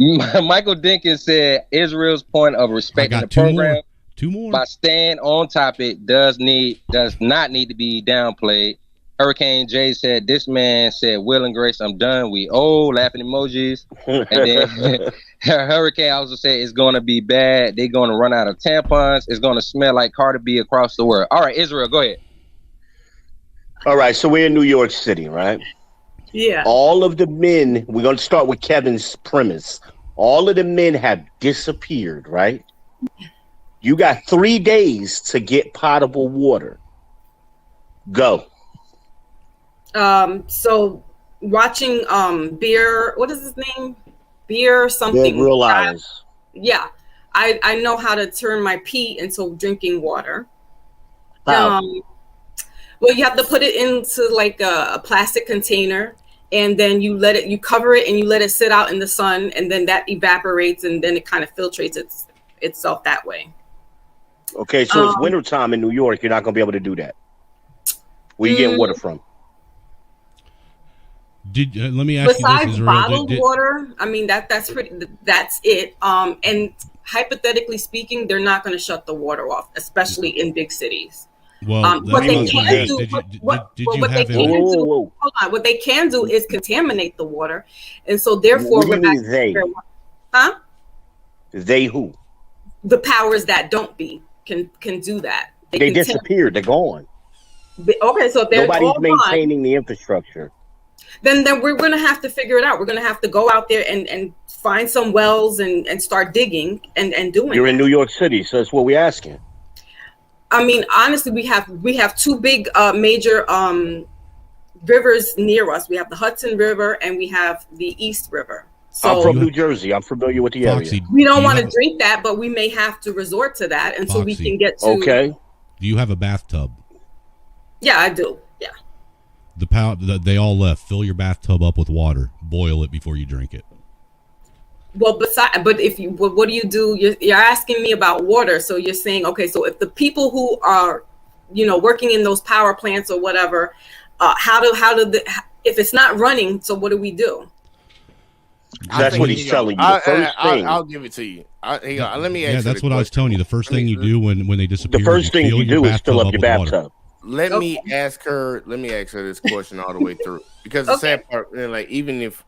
Michael Dinkins said Israel's point of respecting the program. Two more. By staying on topic does not need to be downplayed. Hurricane J said, this man said, Will and Grace, I'm done. We laughing emojis. And then Hurricane also said, it's going to be bad. They're going to run out of tampons. It's going to smell like Cardi B across the world. All right, Israel, go ahead. All right, so we're in New York City, right? Yeah. All of the men, we're going to start with Kevin's premise. All of the men have disappeared, right? You got 3 days to get potable water. Go. So watching Beer, what is his name? Beer something. Realize. Yeah. I know how to turn my pee into drinking water. How? Well, you have to put it into like a plastic container, and then you cover it and you let it sit out in the sun, and then that evaporates, and then it kind of filtrates itself that way. Okay, so it's wintertime in New York. You're not going to be able to do that. Where you getting water from? Let me ask Besides you this, Israel, bottled water, I mean that's it. And hypothetically speaking, they're not going to shut the water off, especially in big cities. Well, what they can do, what they can do is contaminate the water, and so therefore, what do you mean they? Huh? They who? The powers that don't be can do that. They disappeared. They're gone. Okay, so if they're nobody's all maintaining the infrastructure. Then we're going to have to figure it out. We're going to have to go out there and find some wells and start digging and doing. You're in New York City, so that's what we're asking. I mean, honestly, we have two big major rivers near us. We have the Hudson River and we have the East River. So I'm from New Jersey. I'm familiar with the Foxy, area. We don't want to drink that, but we may have to resort to that until we can get to. Okay. Do you have a bathtub? Yeah, I do. Yeah. The power they all left. Fill your bathtub up with water. Boil it before you drink it. Well, but if you, what do you do? You're asking me about water, so you're saying, okay, so if the people who are, working in those power plants or whatever, if it's not running, so what do we do? That's what he's telling you. The first thing, I'll give it to you. Let me ask you. Yeah, that's what I was telling you. The first thing you do when they disappear. The first thing you do is fill up your bathtub. Let me ask her this question all the way through, because the sad part, like, even if,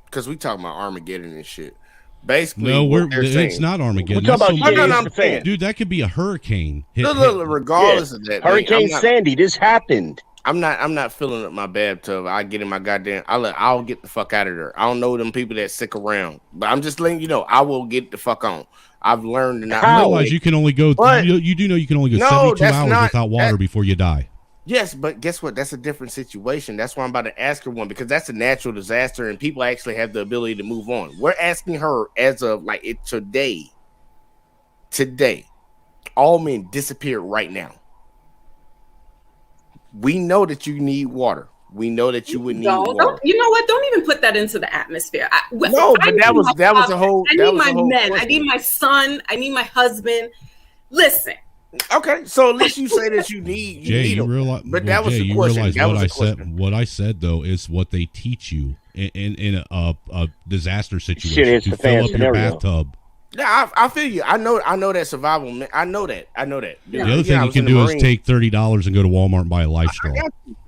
because we talking about Armageddon and shit. Basically, it's not Armageddon. We're talking about I'm saying, dude, that could be a hurricane. Regardless of that, Hurricane Sandy, this happened. I'm not filling up my bathtub. I get in my goddamn. I'll get the fuck out of there. I don't know them people that stick around, but I'm just letting you know I will get the fuck on. I've learned to not realize you can only go. You do know you can only go 72 hours without water before you die. Yes, but guess what? That's a different situation. That's why I'm about to ask her one, because that's a natural disaster and people actually have the ability to move on. We're asking her as of like it today. Today, all men disappeared right now. We know that you need water. We know that you would need water. You know what? Don't even put that into the atmosphere. That was a whole. I need my men. I need my son. I need my husband. Listen. Okay, so at least you say that you need. You realize, but that was the question. Realize what I said. What I said though is what they teach you in a disaster situation to fill up your bathtub. Yeah, I feel you. I know that survival. I know that. The other thing you can do is take $30 and go to Walmart and buy a life straw.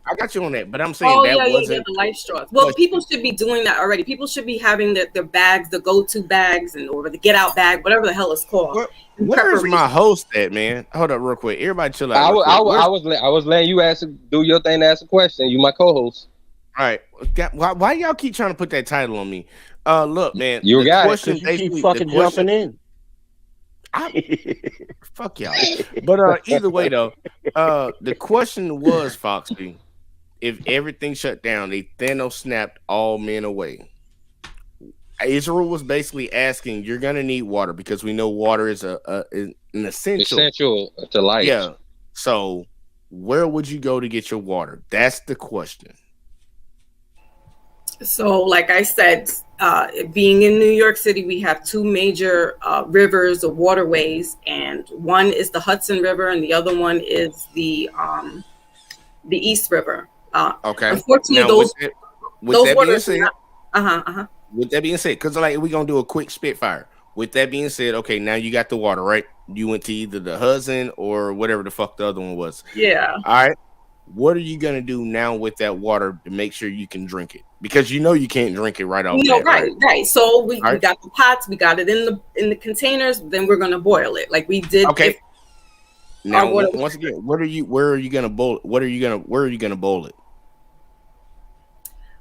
I got you on that, but I'm saying the life straws. Well, people should be doing that already. People should be having their bags, the go-to bags, or the get-out bag, whatever the hell it's called. Where's my host at, man? Hold up, real quick. Everybody, chill out. I was letting you do your thing, to ask a question. You my co-host. All right. Why y'all keep trying to put that title on me? Look, man. You got it. You keep fucking jumping in. Fuck y'all. But either way, though, the question was, Foxy, if everything shut down, they Thanos snapped all men away. Israel was basically asking, you're gonna need water because we know water is an essential to life. Yeah. So where would you go to get your water? That's the question. So, like I said, being in New York City, we have two major rivers or waterways, and one is the Hudson River, and the other one is the East River. Okay. Unfortunately, now, those waters. With that being said, because like we're gonna do a quick spitfire. With that being said, okay, now you got the water, right? You went to either the Hudson or whatever the fuck the other one was. Yeah. All right. What are you gonna do now with that water to make sure you can drink it? Because you know you can't drink it right off. Right. So we got the pots, we got it in the containers. Then we're gonna boil it like we did. Okay. Now, once again, where are you gonna boil it? Where are you gonna boil it?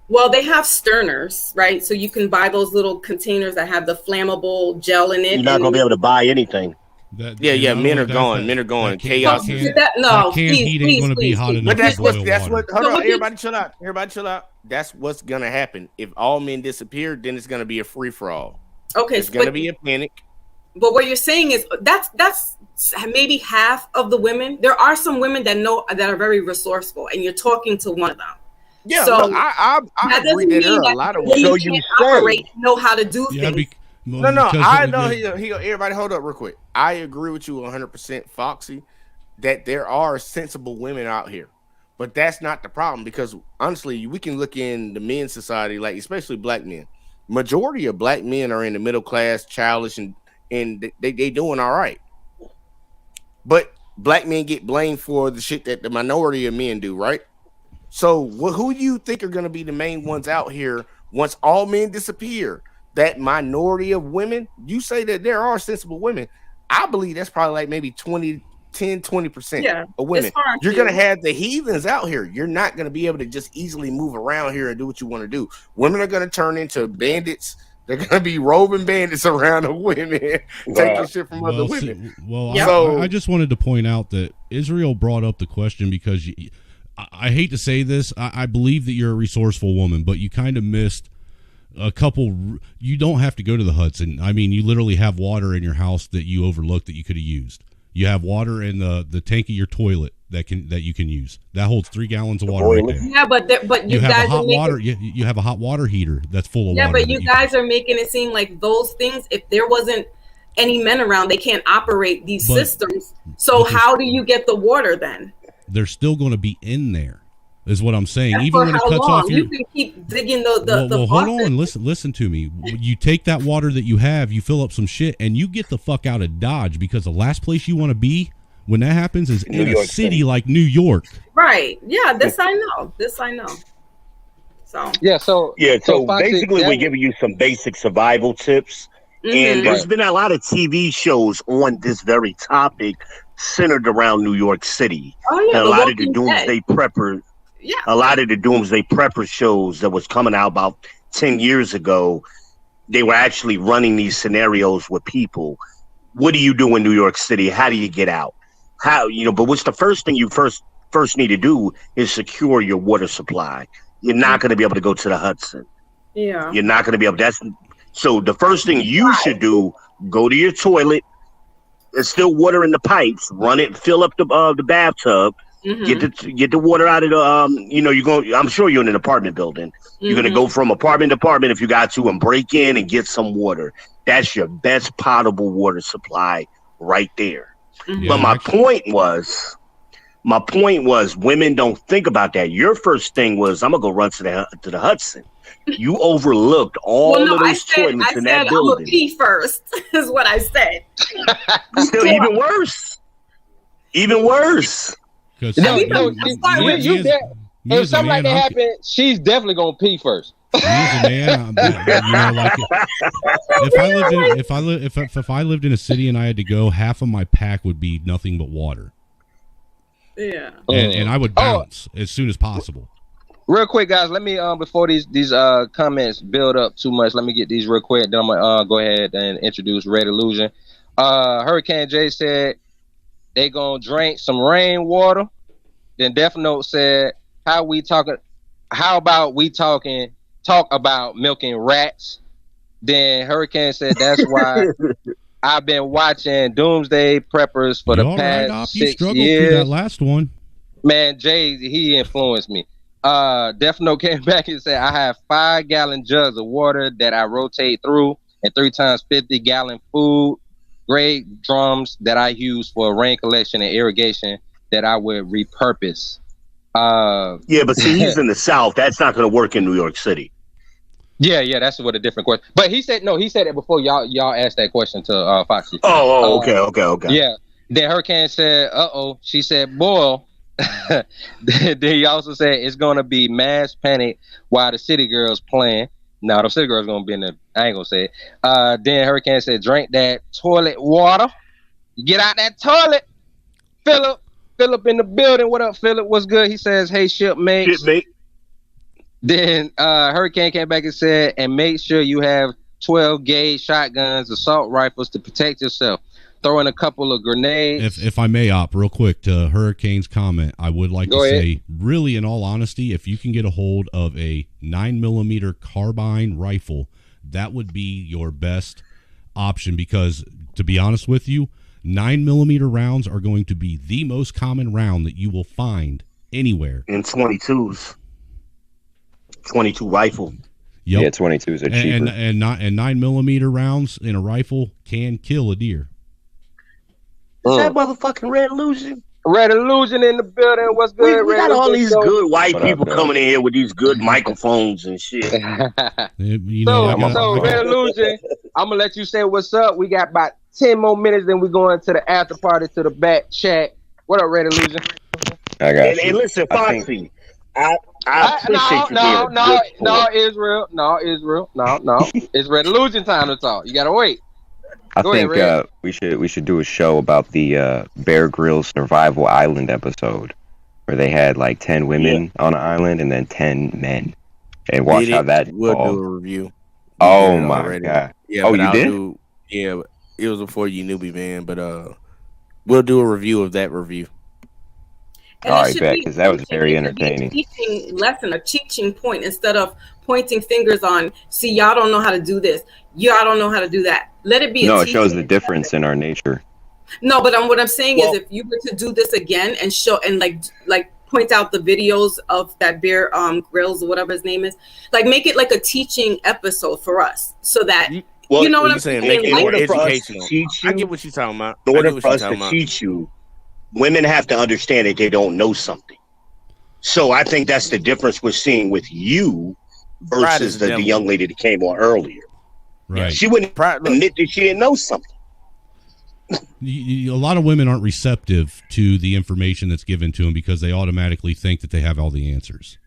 Well, they have sterners, right? So you can buy those little containers that have the flammable gel in it. You're not gonna be able to buy anything. Yeah. Men are going. Men are going. Chaos. No, canned heat ain't going to be hot enough. But that's what. Hold So on, everybody, chill out. Everybody, chill out. That's what's gonna happen. If all men disappear, then it's gonna be a free for all. Okay, it's gonna be a panic. But what you're saying is that's maybe half of the women. There are some women that are very resourceful, and you're talking to one of them. Yeah, so look, I agree that there are a lot of women. So you know how to do things. No, I know. Everybody, hold up real quick. I agree with you 100%, Foxy, that there are sensible women out here, but that's not the problem, because honestly, we can look in the men's society, like especially black men. Majority of black men are in the middle class, childish, and they doing all right. But black men get blamed for the shit that the minority of men do, right? So who do you think are going to be the main ones out here once all men disappear? That minority of women? You say that there are sensible women. I believe that's probably like maybe 20% of women. You're going to have the heathens out here. You're not going to be able to just easily move around here and do what you want to do. Women are going to turn into bandits. They're going to be roving bandits around the women, taking shit from other women. I just wanted to point out that Israel brought up the question because I hate to say this. I believe that you're a resourceful woman, but you kind of missed a couple. You don't have to go to the Hudson. I mean, you literally have water in your house that you overlooked that you could have used. You have water in the tank of your toilet that you can use. That holds 3 gallons of water right there. Yeah, but you have guys a hot water. You have a hot water heater that's full of water. Yeah, but you guys are making it seem like those things. If there wasn't any men around, they can't operate these systems. So how do you get the water then? They're still going to be in there, is what I'm saying. And even when it cuts off you can keep digging the hold on, listen to me. You take that water that you have, you fill up some shit, and you get the fuck out of Dodge, because the last place you want to be when that happens is in a city like New York. Right. Yeah, this I know. So So basically we're giving you some basic survival tips. Mm-hmm. And there's been a lot of TV shows on this very topic centered around New York City. Oh, yeah, and a lot of the doomsday prepper, a lot of the doomsday prepper shows that was coming out about 10 years ago, they were actually running these scenarios with people. What do you do in New York City? How do you get out? But what's the first thing you first need to do is secure your water supply. You're not going to be able to go to the Hudson. Yeah. You're not going to be able to. So the first thing you should do, go to your toilet. There's still water in the pipes. Run it, fill up the bathtub. Mm-hmm. Get the water out of the I'm sure you're in an apartment building. Mm-hmm. You're gonna go from apartment to apartment if you got to, and break in and get some water. That's your best potable water supply right there. Mm-hmm. But my point was women don't think about that. Your first thing was, I'm gonna go run to the Hudson. You overlooked all of those toilets in that building. I'm gonna pee first, is what I said. Still even worse. If something like that happens, she's definitely gonna pee first. If I lived in a city and I had to go, half of my pack would be nothing but water. Yeah, and I would bounce as soon as possible. Real quick, guys, let me before these comments build up too much, let me get these real quick. Then I'm gonna go ahead and introduce Red Illusion. Hurricane J said they gonna drink some rainwater. Then Death Note said, how about we talk about milking rats? Then Hurricane said, that's why I've been watching Doomsday Preppers for the past 6 years. Through that last one. Man, Jay, he influenced me. Death Note came back and said, I have 5-gallon jugs of water that I rotate through, and 3 times 50-gallon food grade drums that I use for rain collection and irrigation that I would repurpose. But see, he's in the South. That's not going to work in New York City. Yeah, that's what a different question. But he said it before y'all asked that question to Foxy. Okay. Yeah. Then Hurricane said, she said, boy. Then he also said it's gonna be mass panic while the city girls playing. Now the city girls gonna be in the. I ain't gonna say it. Then Hurricane said, drink that toilet water. Get out that toilet. Philip in the building. What up, Philip? What's good? He says, hey, shipmates. Then Hurricane came back and said, and make sure you have 12 gauge shotguns, assault rifles to protect yourself. Throw in a couple of grenades. If I may, Op, real quick to Hurricane's comment, I would like to say, really, in all honesty, if you can get a hold of a 9mm carbine rifle, that would be your best option because, to be honest with you, 9mm rounds are going to be the most common round that you will find anywhere. And 22s. 22 rifle. Yep. Yeah, 22s are cheaper. And 9mm rounds in a rifle can kill a deer. Is that motherfucking Red Illusion? Red Illusion in the building. What's good? We got all these good white What people up, coming in here with these good microphones and shit. So Red Illusion, I'm gonna let you say what's up. We got about 10 more minutes, then we're going to the after party to the back chat. What up, Red Illusion? I got you. And listen, Foxy, I appreciate Israel. It's Red Illusion time to talk. You gotta wait. I think we should do a show about the Bear Grylls Survival Island episode, where they had like 10 women on an island and then 10 men, and watch how that. We'll do a review. Oh my god! Yeah, oh, you did? Yeah, it was before you knew me, man. But we'll do a review of that review. And all right, bet, because that was very entertaining. Teaching lesson, a teaching point instead of pointing fingers on. See, y'all don't know how to do this. Y'all don't know how to do that. Let it be. No, it shows the difference in our nature. No, but what I'm saying is, if you were to do this again and show and like point out the videos of that Bear Grylls or whatever his name is, like make it like a teaching episode for us, so that you know what I'm saying. Make it more educational. I get what you're talking about. In order for us to teach you, women have to understand that they don't know something. So I think that's the difference we're seeing with you versus the young lady that came on earlier. Right. She wouldn't admit that she didn't know something. A lot of women aren't receptive to the information that's given to them because they automatically think that they have all the answers.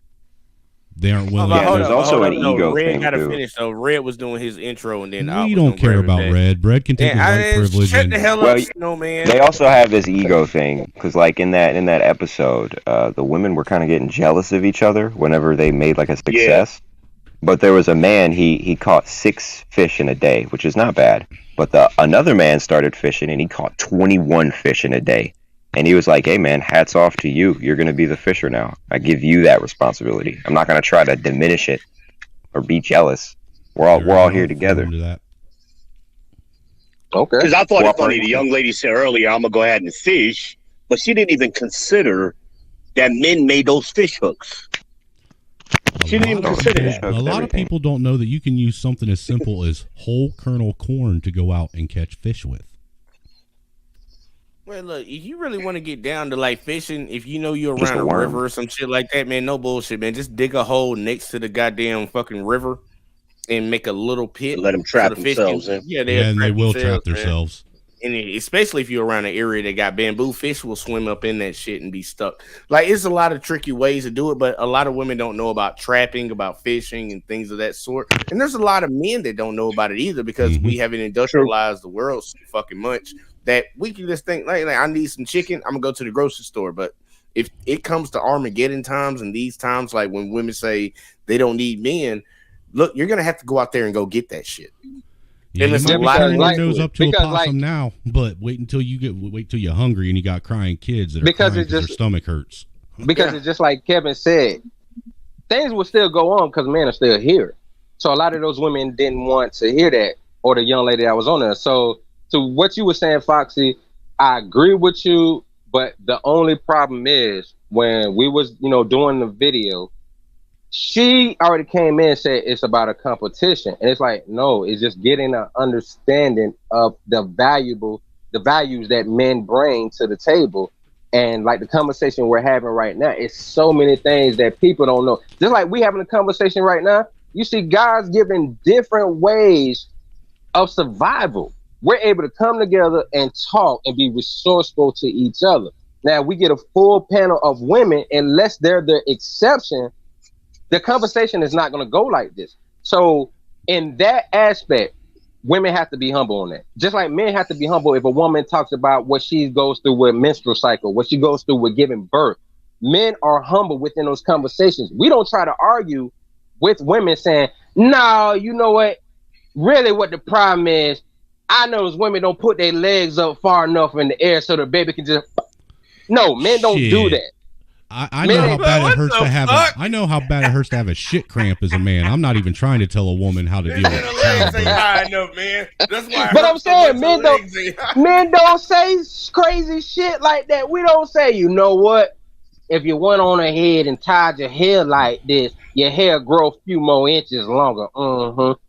They aren't willing. Yeah, there's also an ego Red thing gotta too. finish though. Red was doing his intro, and then We don't care about Red. Red can take his white privilege. Shut the hell up, Snowman. They also have this ego thing because, like in that episode, the women were kind of getting jealous of each other whenever they made like a success. Yeah. But there was a man, he caught 6 fish in a day, which is not bad. But another man started fishing and he caught 21 fish in a day. And he was like, hey man, hats off to you. You're going to be the fisher now. I give you that responsibility. I'm not going to try to diminish it or be jealous. We're all here together. Okay. Because I thought it funny, the young lady said earlier, I'm going to go ahead and fish. But she didn't even consider that men made those fish hooks. She didn't even consider that. A lot of people don't know that you can use something as simple as whole kernel corn to go out and catch fish with. Well, look, if you really want to get down to like fishing, if you know you're around a river or some shit like that, man, no bullshit, man. Just dig a hole next to the goddamn fucking river and make a little pit. Let them trap themselves in. Yeah, they will trap themselves. And especially if you're around an area that got bamboo, fish will swim up in that shit and be stuck. Like, it's a lot of tricky ways to do it, but a lot of women don't know about trapping, about fishing, and things of that sort. And there's a lot of men that don't know about it either because we haven't industrialized the world so fucking much that we can just think, like, I need some chicken, I'm going to go to the grocery store. But if it comes to Armageddon times and these times, like when women say they don't need men, look, you're going to have to go out there and go get that shit. Yeah, you might be turning your nose up to a possum now, but wait till you're hungry and you got crying kids that are crying because their stomach hurts. Because it's just like Kevin said, things will still go on because men are still here. So a lot of those women didn't want to hear that, or the young lady that was on there. So to what you were saying, Foxy, I agree with you, but the only problem is when we was, doing the video, she already came in and said it's about a competition. And it's like, no, it's just getting an understanding of the values that men bring to the table. And like the conversation we're having right now, it's so many things that people don't know. Just like we having a conversation right now, you see guys giving different ways of survival. We're able to come together and talk and be resourceful to each other. Now we get a full panel of women, unless they're the exception, the conversation is not going to go like this. So in that aspect, women have to be humble on that. Just like men have to be humble if a woman talks about what she goes through with menstrual cycle, what she goes through with giving birth. Men are humble within those conversations. We don't try to argue with women saying, no, you know what? Really what the problem is, I know is women don't put their legs up far enough in the air so the baby can just... No, men don't do that. I know how bad it hurts to have I know how bad it hurts to have a shit cramp as a man. I'm not even trying to tell a woman how to deal with legs ain't high enough, man. That's why. But I'm saying men don't say crazy shit like that. We don't say, you know what? If you went on ahead and tied your hair like this, your hair grow a few more inches longer.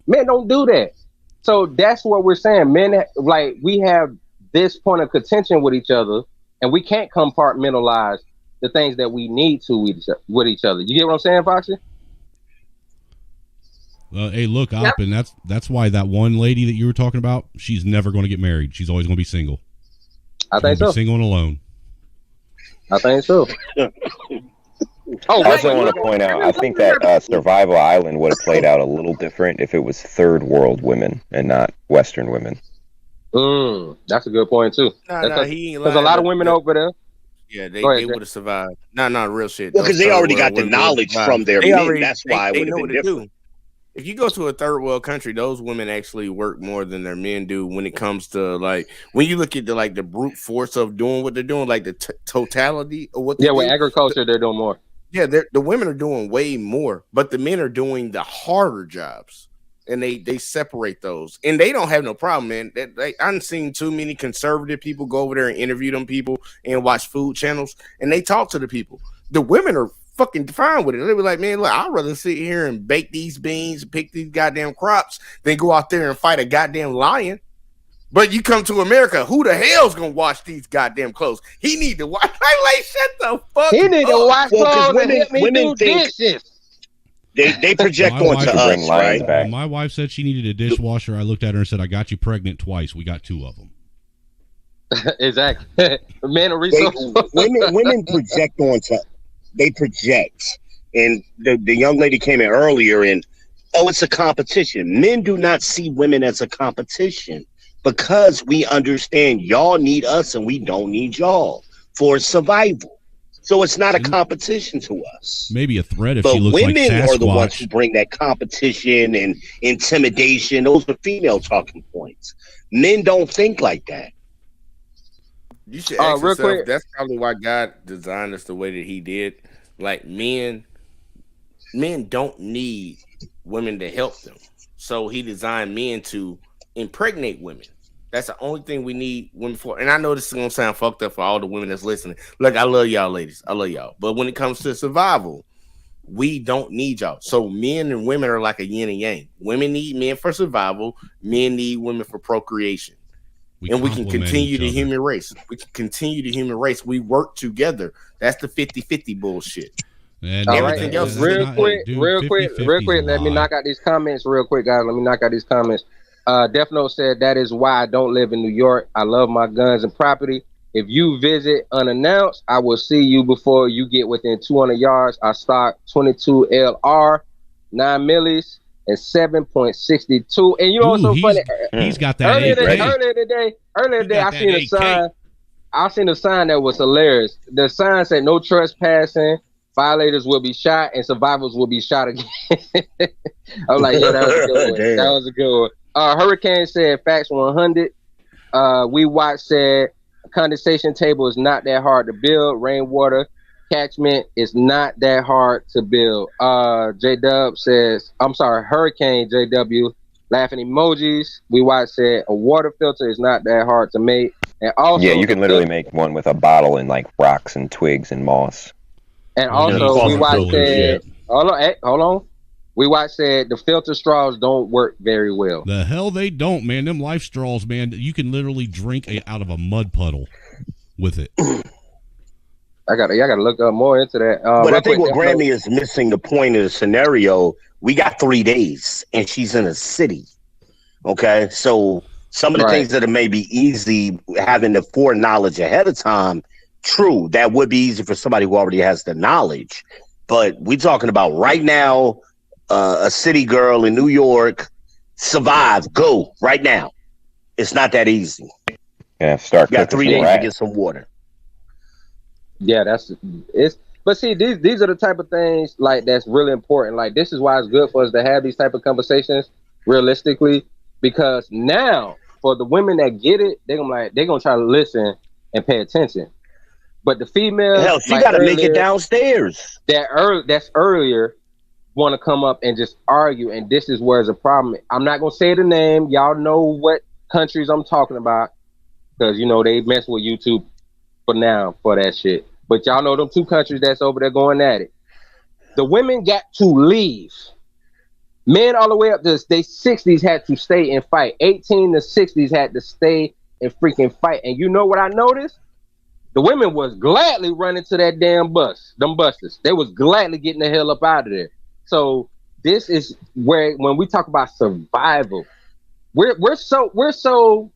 Men don't do that. So that's what we're saying. Men, like, we have this point of contention with each other, and we can't compartmentalize the things that we need to with each other. You get what I'm saying, Foxy? Hey, look, Op, and that's why that one lady that you were talking about, she's never going to get married. She's always going to be single. I think so. Single and alone. I think so. I also want to point out, I think that Survival Island would have played out a little different if it was third world women and not Western women. That's a good point too. He ain't There's a lot of women over there. Yeah, they would have survived. No, real shit. Well, because they already got the knowledge from their men. That's why it would have been different. If you go to a third world country, those women actually work more than their men do when it comes to, like, when you look at the brute force of doing what they're doing, like the totality of what they do. With agriculture, they're doing more. Yeah, the women are doing way more, but the men are doing the harder jobs, and they separate those, and they don't have no problem, man. I've seen too many conservative people go over there and interview them people and watch food channels, and they talk to the people. The women are fucking fine with it. They be like, man, look, I'd rather sit here and bake these beans and pick these goddamn crops than go out there and fight a goddamn lion. But you come to America, who the hell's gonna wash these goddamn clothes? He need to wash. Like, shut the fuck. He need to wash clothes and help me do dishes. They project onto us, right? When my wife said she needed a dishwasher, I looked at her and said, I got you pregnant twice. We got 2 of them. Exactly. Men are resources. Women project onto. They project, and the young lady came in earlier, and it's a competition. Men do not see women as a competition because we understand y'all need us and we don't need y'all for survival. So it's not a competition to us. Maybe a threat if she looks like Sasquatch. But women are the ones who bring that competition and intimidation. Those are female talking points. Men don't think like that. You should ask yourself, that's probably why God designed us the way that he did. Like, men don't need women to help them. So he designed men to impregnate women. That's the only thing we need women for. And I know this is going to sound fucked up for all the women that's listening. Look, I love y'all ladies. I love y'all. But when it comes to survival, we don't need y'all. So men and women are like a yin and yang. Women need men for survival. Men need women for procreation. We can continue the human race. We can continue the human race. We work together. That's the 50-50 bullshit. And everything else. Real quick. Let me knock out these comments real quick, guys. Let me knock out these comments. Death Note said, that is why I don't live in New York. I love my guns and property. If you visit unannounced, I will see you before you get within 200 yards. I stock 22 LR, 9 millis, and 7.62. And you know what's so funny? He's got that. Earlier today, I seen a sign. I seen a sign that was hilarious. The sign said, "No trespassing. Violators will be shot, and survivors will be shot again." I'm like, yeah, that was a good one. That was a good one. Hurricane said, "Facts 100." We watch said, "Condensation table is not that hard to build. Rainwater catchment is not that hard to build." J-Dub says, I'm sorry, Hurricane JW, laughing emojis. We watch said, "A water filter is not that hard to make." And also, you can literally make one with a bottle and like rocks and twigs and moss. And also, we watch said, hold on. We watch said the filter straws don't work very well. The hell they don't, man. Them life straws, man. You can literally drink out of a mud puddle with it. I gotta look up more into that. But I think what Grammy is missing the point of the scenario. We got 3 days, and she's in a city. Okay, so some of the things that are maybe easy having the foreknowledge ahead of time. True, that would be easy for somebody who already has the knowledge. But we're talking about right now, a city girl in New York, survive, go right now. It's not that easy. Yeah, start. You got 3 days to get some water. Yeah, it's. But see, these are the type of things like that's really important. Like this is why it's good for us to have these type of conversations realistically, because now for the women that get it, they're gonna try to listen and pay attention. But the females, hell, she like got to make earlier, it downstairs. that's earlier, want to come up and just argue, and this is where it's a problem. I'm not gonna say the name. Y'all know what countries I'm talking about, because you know they mess with YouTube for now for that shit. But y'all know them 2 countries that's over there going at it. The women got to leave. Men all the way up to their 60s had to stay and fight. 18 to 60s had to stay and freaking fight. And you know what I noticed? The women was gladly running to that damn bus. Them buses. They was gladly getting the hell up out of there. So this is where when we talk about survival, we're so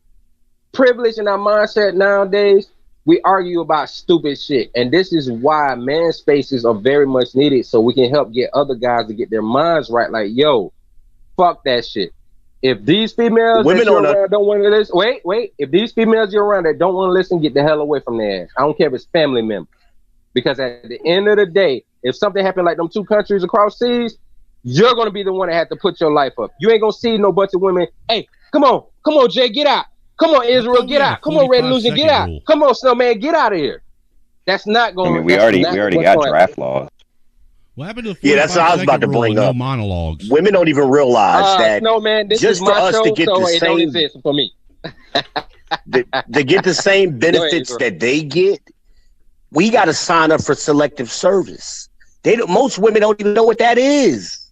privileged in our mindset nowadays. We argue about stupid shit, and this is why man spaces are very much needed, so we can help get other guys to get their minds right. Like, yo, fuck that shit. If these females don't want to listen, wait. If these females you're around that don't want to listen, get the hell away from their ass. I don't care if it's family members, because at the end of the day, if something happened like them 2 countries across seas, you're gonna be the one that had to put your life up. You ain't gonna see no bunch of women. Hey, come on, Jay, get out. Come on, Israel, get out. Come on, Red Illusion, get out. Come on, Snowman, get out of here. That's not going. I mean, we already got draft laws. What happened to the that's what I was about to bring up. No monologues. Women don't even realize that. Snowman, this just is my for us show, to get so the it don't same exist for me. to get the same benefits that they get, we got to sign up for selective service. Most women don't even know what that is.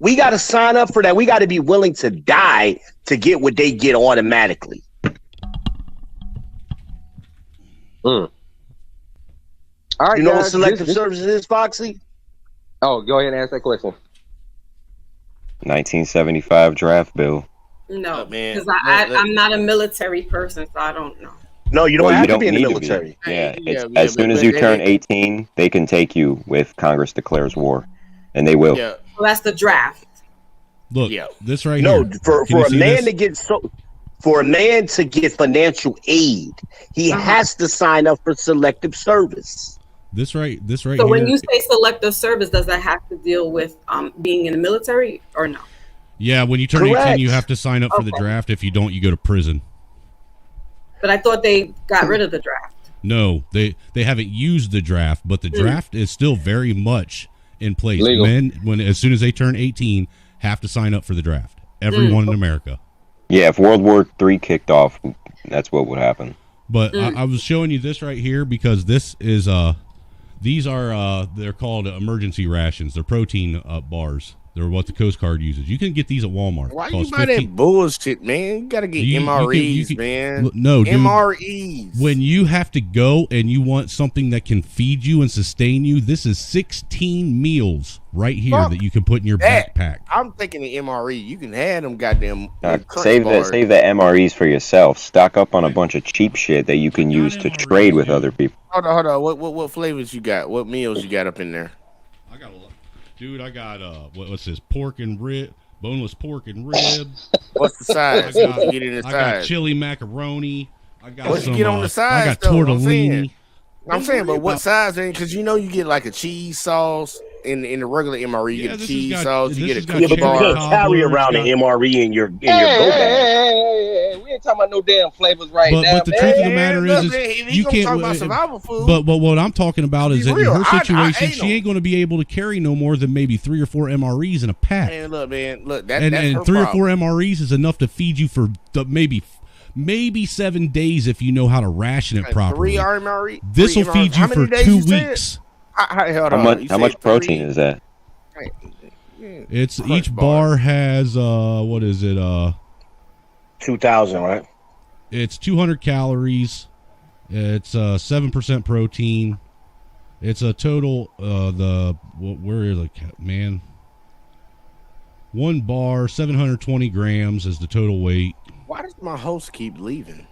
We got to sign up for that. We got to be willing to die to get what they get automatically. All right, you know guys, what selective service is, Foxy? Oh, go ahead and ask that question. 1975 draft bill. No, because I'm not a military person, so I don't know. No, you don't have to be in the military. As soon as you turn 18, they can take you if Congress declares war, and they will. Yeah. Well, that's the draft. Look, this right here. No, for a man to get for a man to get financial aid, he has to sign up for selective service. This right So here, when you say selective service, does that have to deal with being in the military or no? Yeah, when you turn 18, you have to sign up for the draft. If you don't, you go to prison. But I thought they got rid of the draft. No, they haven't used the draft, but the draft is still very much in place. Legal. Men, as soon as they turn 18, have to sign up for the draft. Everyone in America. Yeah, if World War III kicked off, that's what would happen. But I was showing you this right here because this is these are they're called emergency rations. They're protein bars. They're what the Coast Guard uses. You can get these at Walmart. Why you buy that bullshit, man? You gotta get MREs, man. No, dude. MREs. When you have to go and you want something that can feed you and sustain you, this is 16 meals right here that you can put in your backpack. I'm thinking the MRE. You can have them goddamn. Save the MREs for yourself. Stock up on a bunch of cheap shit that you can use to trade with other people. Hold on. What flavors you got? What meals you got up in there? I got a lot. Dude, I got what's this? Pork and rib, boneless pork and rib. What's the size? What you get in the size? I got chili macaroni. I got what you get on the size? I got tortellini. I'm saying, but what size? Because you know you get like a cheese sauce in the regular MRE. You get a cheese sauce. You get a cookie but bar. you can't carry around an MRE in your go bag. We ain't talking about no damn flavors right now. But the truth of the matter is you can't talk about survival food. But what I'm talking about is that in her situation, she ain't going to be able to carry no more than maybe 3 or 4 MREs in a pack. Man, look, that's and her 3 problem. or 4 MREs is enough to feed you for maybe 7 days if you know how to ration it properly. 3 MRE. This will feed you for 2 weeks. How much protein is that? It's each bar has what is it? 2,000, right? It's 200 calories. It's 7% protein. It's a total where is it, man? 1 bar, 720 grams is the total weight. Why does my host keep leaving?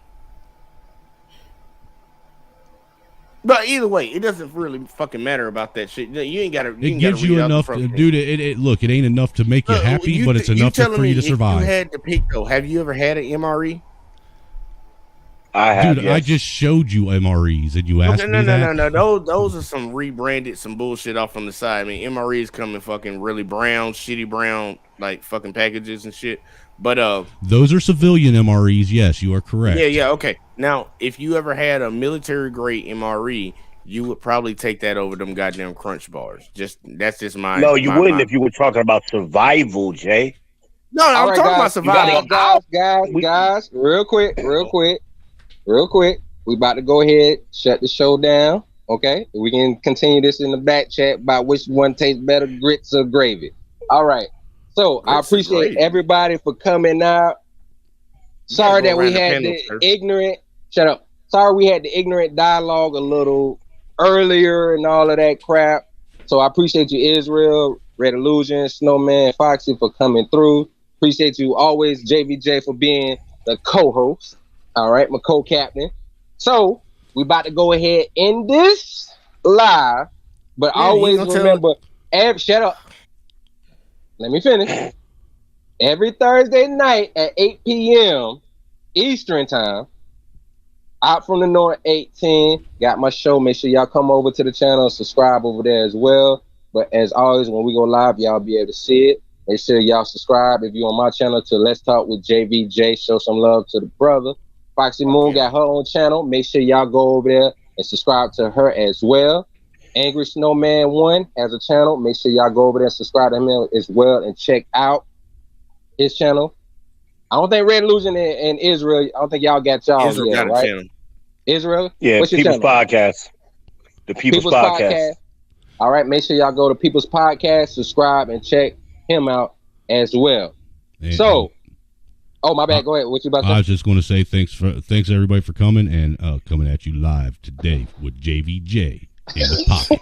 But either way, it doesn't really fucking matter about that shit. You ain't got to. It gives you enough, dude. Look, it ain't enough to make you happy, but it's enough for you to survive. You had to pick though. Have you ever had an MRE? I have. Dude, yes. I just showed you MREs, and you asked Okay, me that. no. Those are some rebranded, some bullshit off on the side. I mean, MREs come in fucking really brown, shitty brown, like fucking packages and shit. But those are civilian MREs. Yes, you are correct. yeah, okay. Now, if you ever had a military grade MRE, you would probably take that over them goddamn crunch bars. That's just my. No, you my, wouldn't my, if you were talking about survival, Jay. No, I'm talking about survival. Guys, real quick. We about to go ahead, shut the show down. Okay, we can continue this in the back chat about which one tastes better, grits or gravy. All right. So I appreciate everybody for coming out. Sorry that we had the ignorant. Shut up. Sorry we had the ignorant dialogue a little earlier and all of that crap. So I appreciate you, Israel, Red Illusion, Snowman, Foxy for coming through. Appreciate you always, JVJ, for being the co-host. All right, my co-captain. So we about to go ahead in this live, but always remember. Shut up. Let me finish. Every Thursday night at 8 p.m. Eastern time. Out from the North 18. Got my show. Make sure y'all come over to the channel, subscribe over there as well. But as always, when we go live, y'all be able to see it. Make sure y'all subscribe if you're on my channel to Let's Talk with JVJ. Show some love to the brother. Foxy Moon got her own channel. Make sure y'all go over there and subscribe to her as well. Angry Snowman 1 has a channel. Make sure y'all go over there and subscribe to him as well and check out his channel. I don't think Red Illusion and Israel, I don't think y'all got y'all Israel yet, got right? a channel. Israel? Yeah, what's your People's channel? Podcast. The People's Podcast. All right, make sure y'all go to People's Podcast, subscribe, and check him out as well. So, my bad. Go ahead. What you about to say? I was just going to say thanks everybody for coming and coming at you live today with JVJ in the pocket.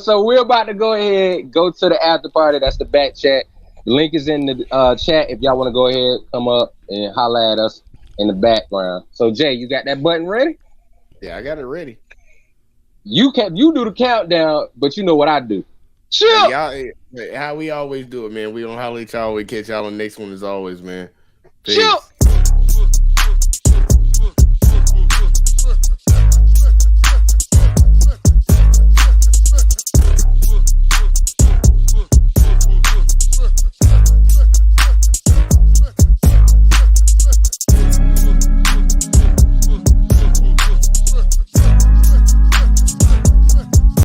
So we're about to go ahead, go to the after party. That's the back chat. The link is in the chat if y'all want to go ahead, come up and holler at us in the background. So Jay, you got that button ready? Yeah, I got it ready. You do the countdown, but you know what I do. Chill. Hey, how we always do it, man. We don't holler at y'all. We catch y'all on the next one as always, man. Peace. Chill.